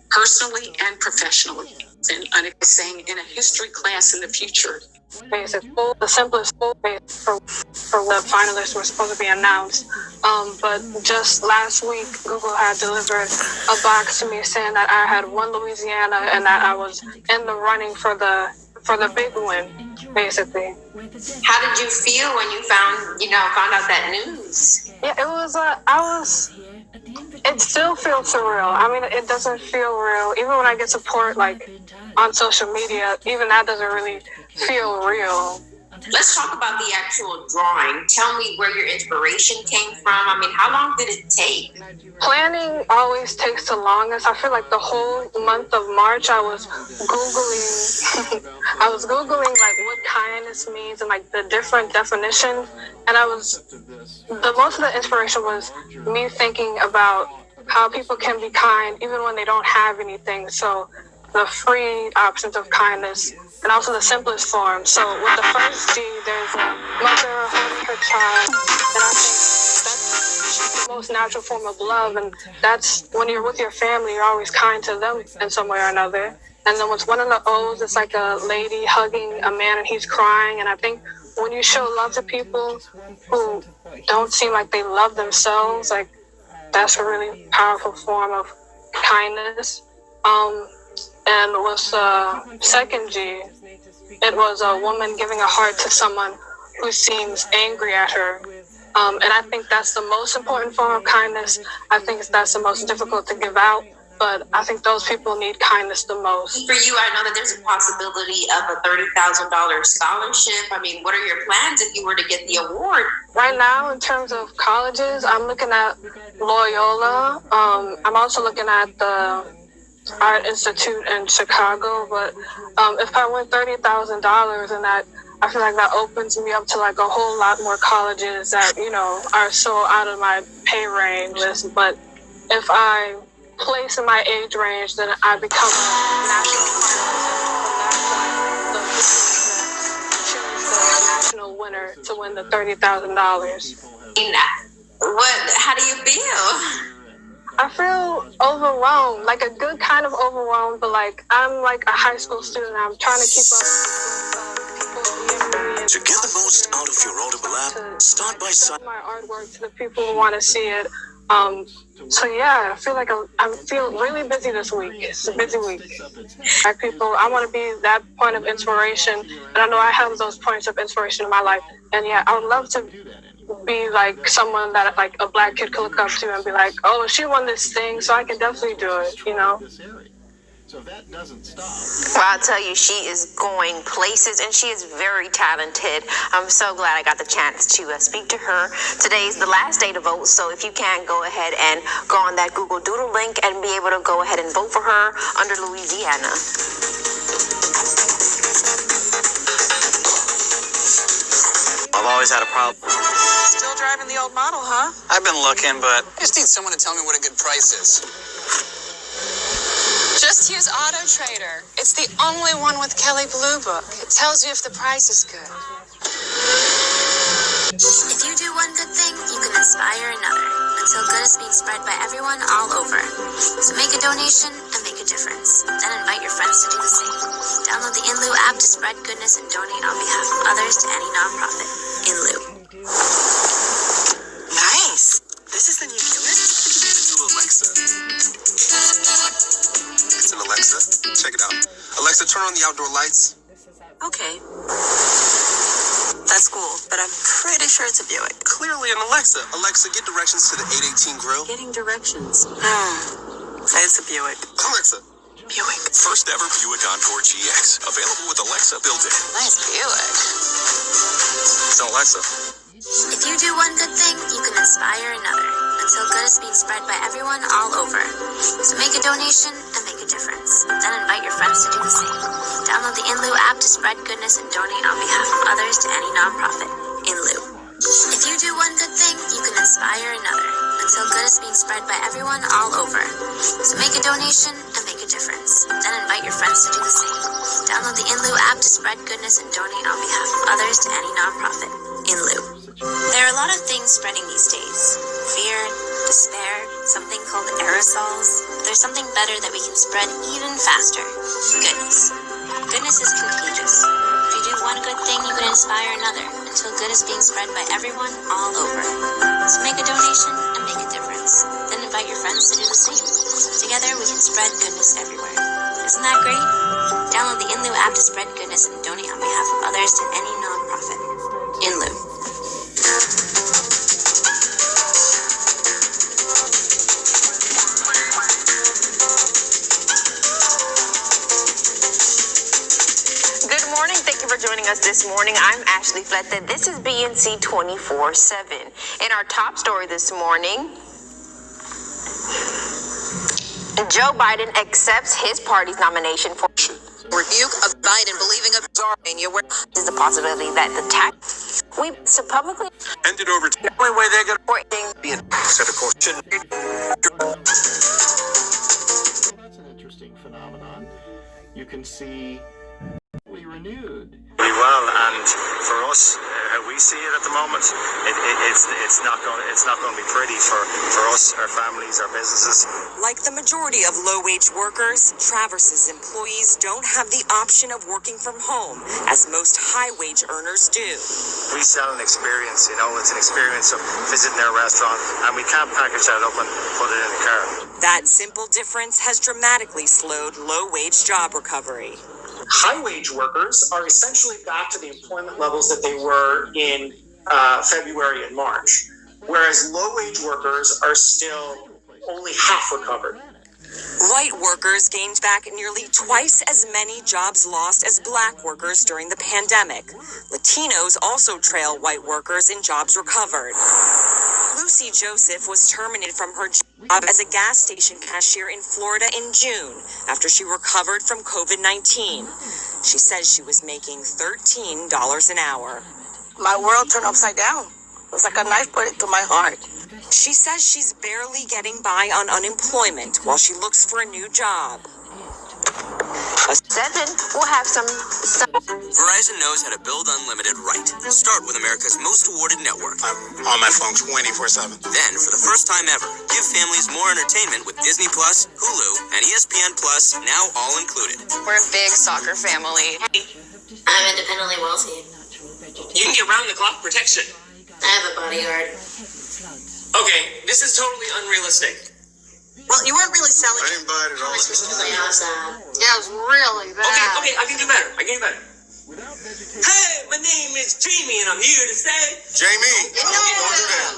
personally and professionally. And saying in a history class in the future. The simplest way for the finalists were supposed to be announced. But just last week, Google had delivered a box to me saying that I had won Louisiana and that I was in the running for the big win, basically. How did you feel when you found out that news? Yeah, it still feels surreal. I mean, it doesn't feel real. Even when I get support, like, on social media, even that doesn't really feel real. Let's talk about the actual drawing. Tell me where your inspiration came from. I mean, how long did it take? Planning always takes the longest. I feel like the whole month of March, I was Googling like what kindness means and like the different definitions. And most of the inspiration was me thinking about how people can be kind even when they don't have anything. So the free options of kindness, and also the simplest form. So with the first G, there's a mother holding her child, and I think that's the most natural form of love, and that's when you're with your family, you're always kind to them in some way or another. And then with one of the O's, it's like a lady hugging a man and he's crying, and I think when you show love to people who don't seem like they love themselves, like that's a really powerful form of kindness. And with second G, it was a woman giving a heart to someone who seems angry at her. And I think that's the most important form of kindness. I think that's the most difficult to give out, but I think those people need kindness the most. For you, I know that there's a possibility of a $30,000 scholarship. I mean, what are your plans if you were to get the award? Right now, in terms of colleges, I'm looking at Loyola. I'm also looking at the Art Institute in Chicago, but if I win $30,000, and that, I feel like that opens me up to like a whole lot more colleges that, are so out of my pay range. But if I place in my age range, then I become a national winner to win the $30,000. How do you feel? I feel overwhelmed, like a good kind of overwhelmed, but like I'm like a high school student. I'm trying to keep up. To get the most out of your Audible app, start by signing my artwork to the people who want to see it. So yeah, I feel really busy this week. It's a busy week. Like people, I want to be that point of inspiration, and I know I have those points of inspiration in my life. And yeah, I would love to be like someone that like a black kid could look up to and be like, oh, she won this thing, so I can definitely do it, So that doesn't stop. Well, I'll tell you, she is going places, and she is very talented. I'm so glad I got the chance to speak to her. Today is the last day to vote, so if you can, go ahead and go on that Google Doodle link and be able to go ahead and vote for her under Louisiana. I've always had a problem. Still driving the old model, huh? I've been looking, but I just need someone to tell me what a good price is. Just use Auto Trader. It's the only one with Kelley Blue Book. It tells you if the price is good. If you do one good thing, you can inspire another until good is being spread by everyone all over. So make a donation and make a difference. Then invite your friends to do the same. Download the InLieu app to spread goodness and donate on behalf of others to any nonprofit. InLieu. Nice. This is the new Buick? It's to Alexa. It's an Alexa. Check it out. Alexa, turn on the outdoor lights. Okay. That's cool, but I'm pretty sure it's a Buick. Clearly an Alexa. Alexa, get directions to the 818 grill. Getting directions. It's a Buick. Alexa. Buick. First ever Buick Encore GX. Available with Alexa built-in. Nice Buick. It's an Alexa. If you do one good thing, you can inspire another until good is being spread by everyone all over. So make a donation and make a difference. Then invite your friends to do the same. Download the InLieu app to spread goodness and donate on behalf of others to any nonprofit. InLieu. If you do one good thing, you can inspire another until good is being spread by everyone all over. So make a donation and make a difference. Then invite your friends to do the same. Download the InLou app to spread goodness and donate on behalf of others to any nonprofit. InLou. There are a lot of things spreading these days. Fear, despair, something called aerosols. But there's something better that we can spread even faster. Goodness. Goodness is contagious. If you do one good thing, you can inspire another until good is being spread by everyone all over. So make a donation and make a difference. Then invite your friends to do the same. Together, we can spread goodness everywhere. Isn't that great? Download the InLou app to spread goodness and donate on behalf of others to any nonprofit. InLou. Good morning. Thank you for joining us this morning. I'm Ashley Flette. This is BNC 24/7. In our top story this morning, Joe Biden accepts his party's nomination for rebuke of Biden believing of Pennsylvania, where is the possibility that the tax we so publicly Handed over to The only way they're going reporting to be said, of course, shouldn't be. That's an interesting phenomenon. You can see renewed. Really well, and for us, how we see it at the moment, it's not going to be pretty for us, our families, our businesses. Like the majority of low-wage workers, Traverse's employees don't have the option of working from home, as most high-wage earners do. We sell an experience, it's an experience of visiting our restaurant, and we can't package that up and put it in a car. That simple difference has dramatically slowed low-wage job recovery. High-wage workers are essentially back to the employment levels that they were in February and March, whereas low-wage workers are still only half recovered. White workers gained back nearly twice as many jobs lost as black workers during the pandemic. Latinos also trail white workers in jobs recovered. Lucy Joseph was terminated from her job as a gas station cashier in Florida in June after she recovered from COVID-19. She says she was making $13 an hour. My world turned upside down. It was like a knife put into my heart. She says she's barely getting by on unemployment while she looks for a new job. We'll have some. Verizon knows how to build unlimited right. Start with America's most awarded network. I'm on my phone 24/7. Then, for the first time ever, give families more entertainment with Disney Plus, Hulu, and ESPN Plus, now all included. we're a big soccer family. I'm independently wealthy. You can get round-the-clock protection. I have a bodyguard. Okay, this is totally unrealistic. Well, you weren't really selling I didn't buy it at all. Really outside. Yeah, it was really bad. Okay, I can do better. Hey, my name is Jamie, and I'm here to say... Jamie! Don't do that.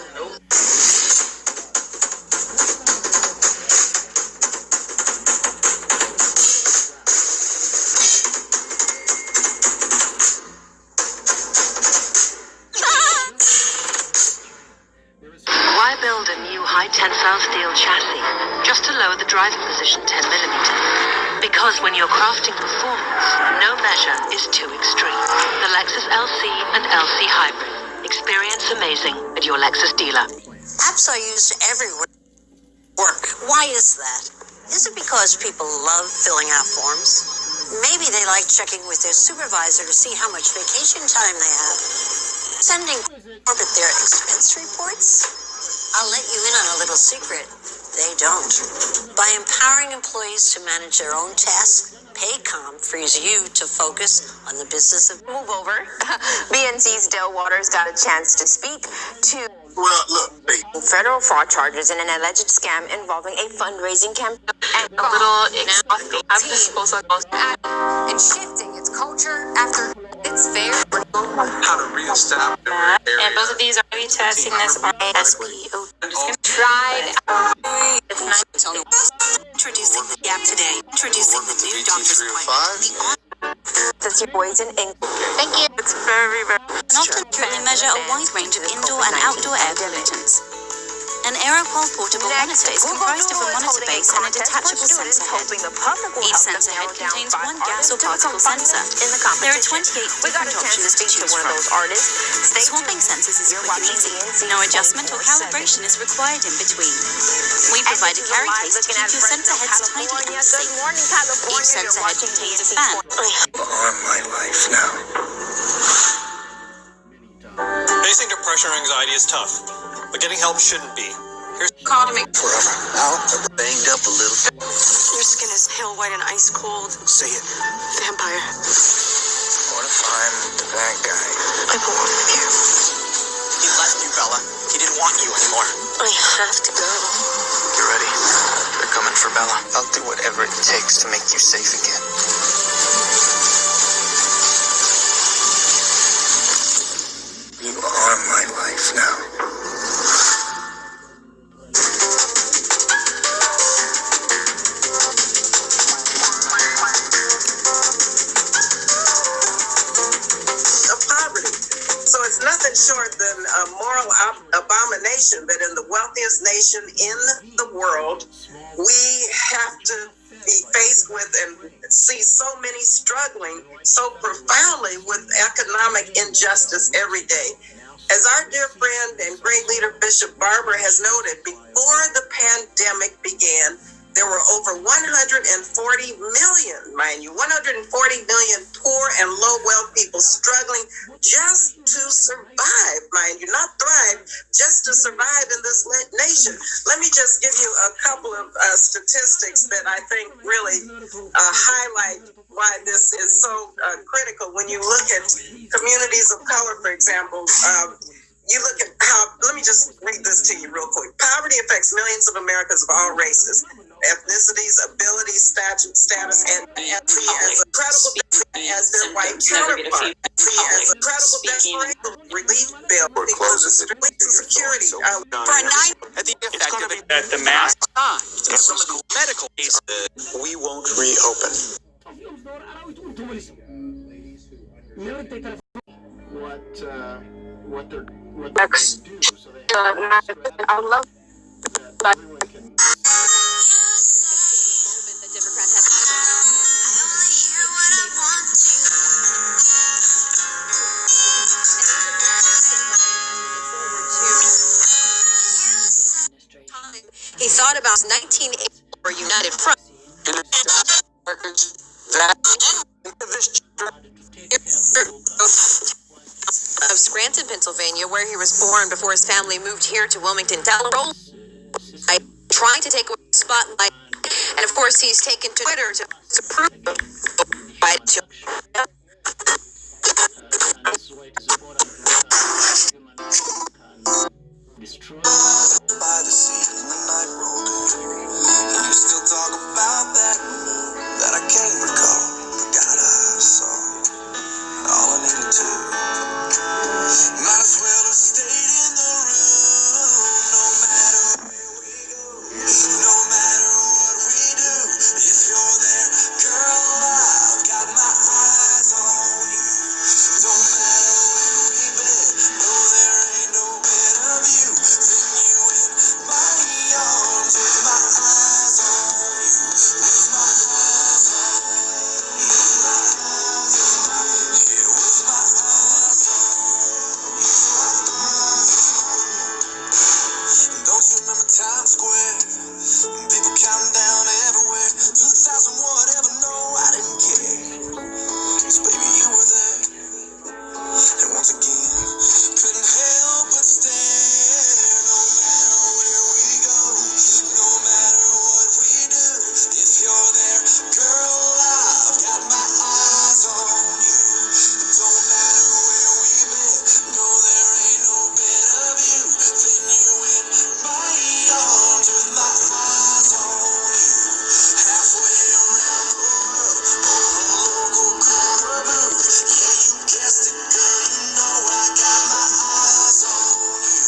Why build a new high tensile steel chassis just to lower the driving position 10 millimeters? Because when you're crafting performance, no measure is too extreme. The Lexus LC and LC Hybrid. Experience amazing at your Lexus dealer. Apps are used everywhere. Work. Why is that? Is it because people love filling out forms? Maybe they like checking with their supervisor to see how much vacation time they have. Sending corporate their expense reports? I'll let you in on a little secret. They don't. By empowering employees to manage their own tasks, Paycom frees you to focus on the business of... Move over. BNC's Dale Waters got a chance to speak to federal fraud charges in an alleged scam involving a fundraising campaign and A little and shifting its culture after it's fair. How to reestablish And both of these are we testing this on SPO. I'm just gonna try it's not Introducing the app today. Introducing the new doctor's appointment. That's your boys in English. Thank you. It's very, very Often truly measure a wide range of indoor and outdoor air pollutants. An Aeropol portable monitor is comprised of a monitor base and a detachable sensor head. Each sensor head contains one gas or particle sensor. There are 28 different options to choose from. Swapping sensors is quick and easy. No adjustment or calibration is required in between. We provide a carry case to keep your center heads tidy and safe. Good morning, California. Each center head contains a fan. On my life now. Facing depression or anxiety is tough, but getting help shouldn't be. Here's Call to make Forever. Now, banged up a little. your skin is pale white and ice cold. Say it. Vampire. What if I'm the bad guy? I belong with you. He left you, Bella. He didn't want you anymore. I have to go. Get ready. They're coming for Bella. I'll do whatever it takes to make you safe again. You are my life now. Of poverty. So it's nothing short than a moral abomination that in the wealthiest nation in the world, we have to be faced with and see so many struggling so profoundly with economic injustice every day. As our dear friend and great leader Bishop Barber has noted, before the pandemic began, there were over 140 million, mind you, 140 million poor and low-wealth people struggling just to survive, mind you, not thrive, just to survive in this nation. Let me just give you a couple of statistics that I think really highlight why this is so critical. When you look at communities of color, for example, you look at how, let me just read this to you real quick. Poverty affects millions of Americans of all races, ethnicities, abilities, status, and see as a credible as their white counterpart. See as a credible desperation relief bill. Forecloses it. Security. for a 9 at the effect that the mask some of the medical cases We won't reopen. What they're Next. do so they I love that. The Democrats have he thought about 1980 for United Front of Scranton, Pennsylvania, where he was born before his family moved here to Wilmington, Delaware. I trying to take away the spotlight, and of course he's taken to Twitter to prove by By the sea and the night rolled in, and you still talk about that I can't recall. God, I saw all I needed to. Might as well have stayed in the room. No matter where we go, no matter what we do, if you're there, girl, I've got my eyes on you. Don't matter where we've been, no, there ain't no better view than you in my arms with my eyes on you, with my eyes on you. Yeah, with my eyes on you. Don't you remember Times Square? People counting down everywhere. 2000 whatever, no, I didn't care. 'Cause baby, you were there. And once again, couldn't help but stare. No matter where we go, no matter what we do, if you're there, girl, I've got my eyes on you. Don't matter where we've been, no, there ain't no better view than you in my arms with my eyes on you. Halfway around the world, on a local corner booth. Yeah, you guessed it, girl, you know I got my eyes on you.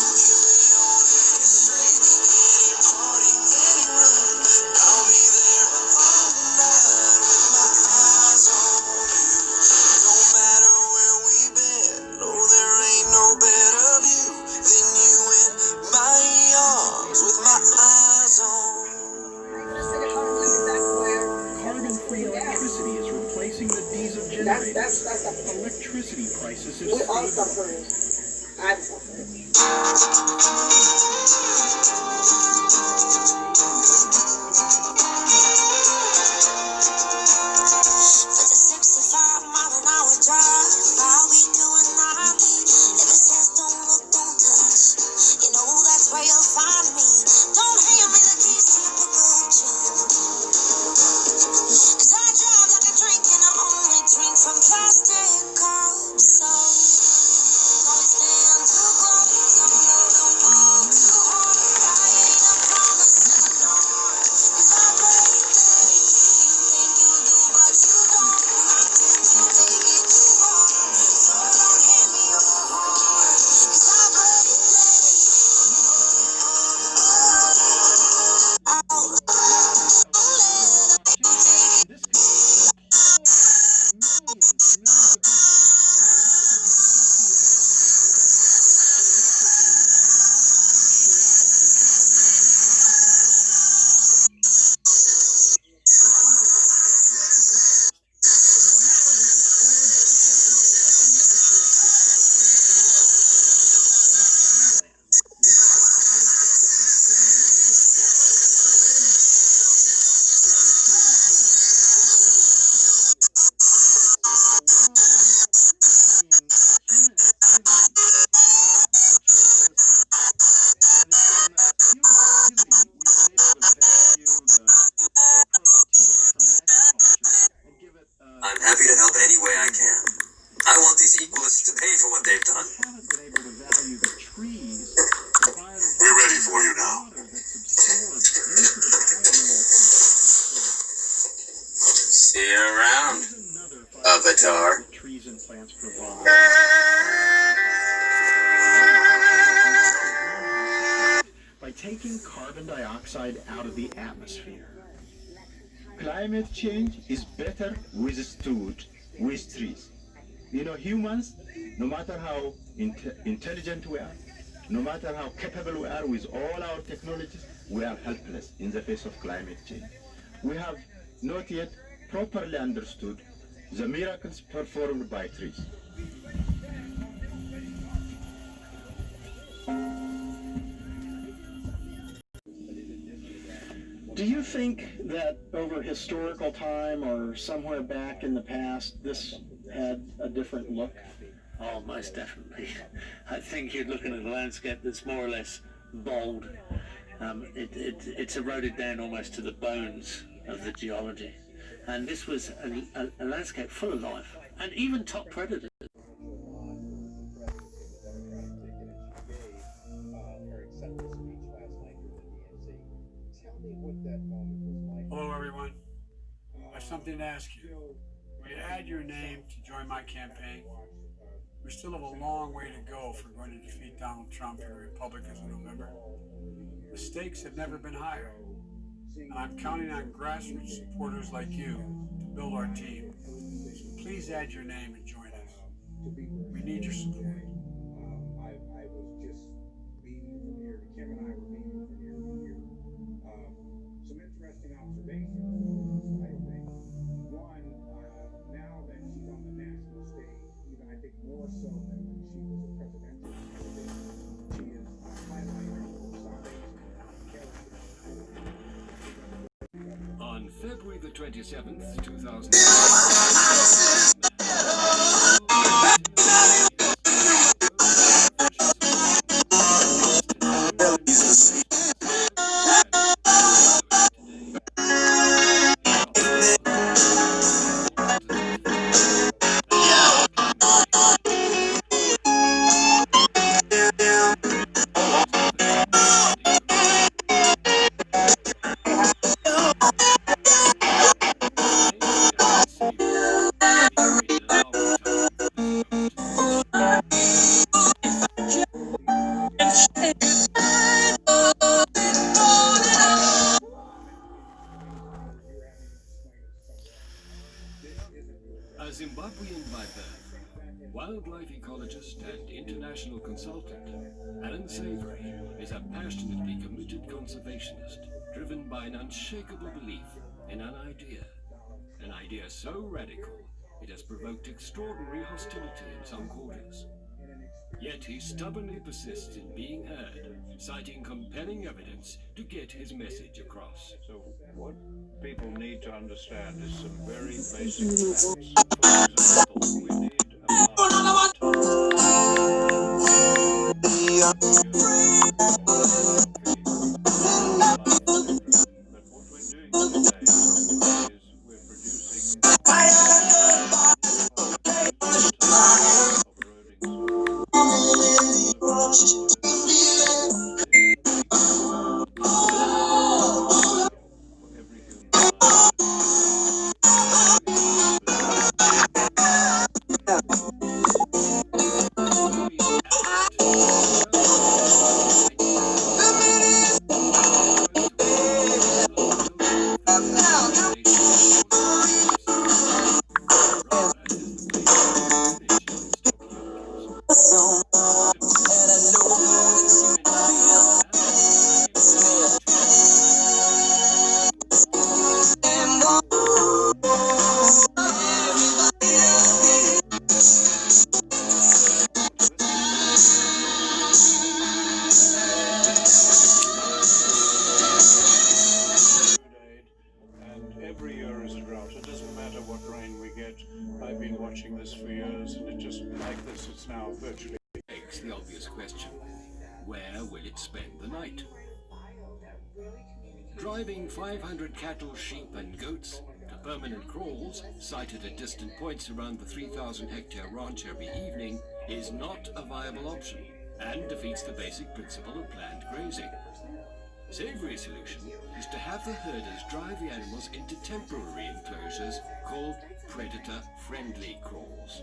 We can be on any street, any party, any room. I'll be there all night with my eyes on you. Don't matter where we've been, no, there ain't no better view than you in my arms with my eyes on you. Carbon-free electricity is replacing the diesel generators. Electricity prices have stabilized. I want these equalists to pay for what they've done. haven't been able to value the trees. We're ready for you now. See you around, Avatar. Trees and plants provide. By taking carbon dioxide out of the atmosphere. Climate change is better withstood with trees. You know, humans, no matter how intelligent we are, no matter how capable we are with all our technologies, we are helpless in the face of climate change. We have not yet properly understood the miracles performed by trees. Do you think that over historical time or somewhere back in the past, this had a different look? Oh, most definitely. I think you're looking at a landscape that's more or less bald. It's eroded down almost to the bones of the geology. And this was a landscape full of life, and even top predators. Hello, everyone. I have something to ask you. Will you add your name to join my campaign? We still have a long way to go if we're going to defeat Donald Trump and the Republicans in November. The stakes have never been higher, and I'm counting on grassroots supporters like you to build our team. So please add your name and join us. We need your support. I was just beaming from here. Kim and I were beaming from here to here. Some interesting observations, I think. One, now that she's on the national stage, even I think more so than when she was a presidential candidate, she is highlighting character. On February the 27th, 2000. A Zimbabwean by birth, wildlife ecologist and international consultant, Alan Savory is a passionately committed conservationist driven by an unshakable belief in an idea so radical it has provoked extraordinary hostility in some quarters. Yet he stubbornly persists in being heard, citing compelling evidence to get his message across. So what people need to understand is some very basic facts. For example, we need every year is a drought. It doesn't matter what rain we get. I've been watching this for years, and it's just like this. It's now virtually. Begs the obvious question: where will it spend the night? Driving 500 cattle, sheep, and goats to permanent crawls, sited at distant points around the 3,000-hectare ranch every evening, is not a viable option and defeats the basic principle of planned grazing. Savory's solution is to have the herders drive the animals into temporary enclosures called predator-friendly crawls.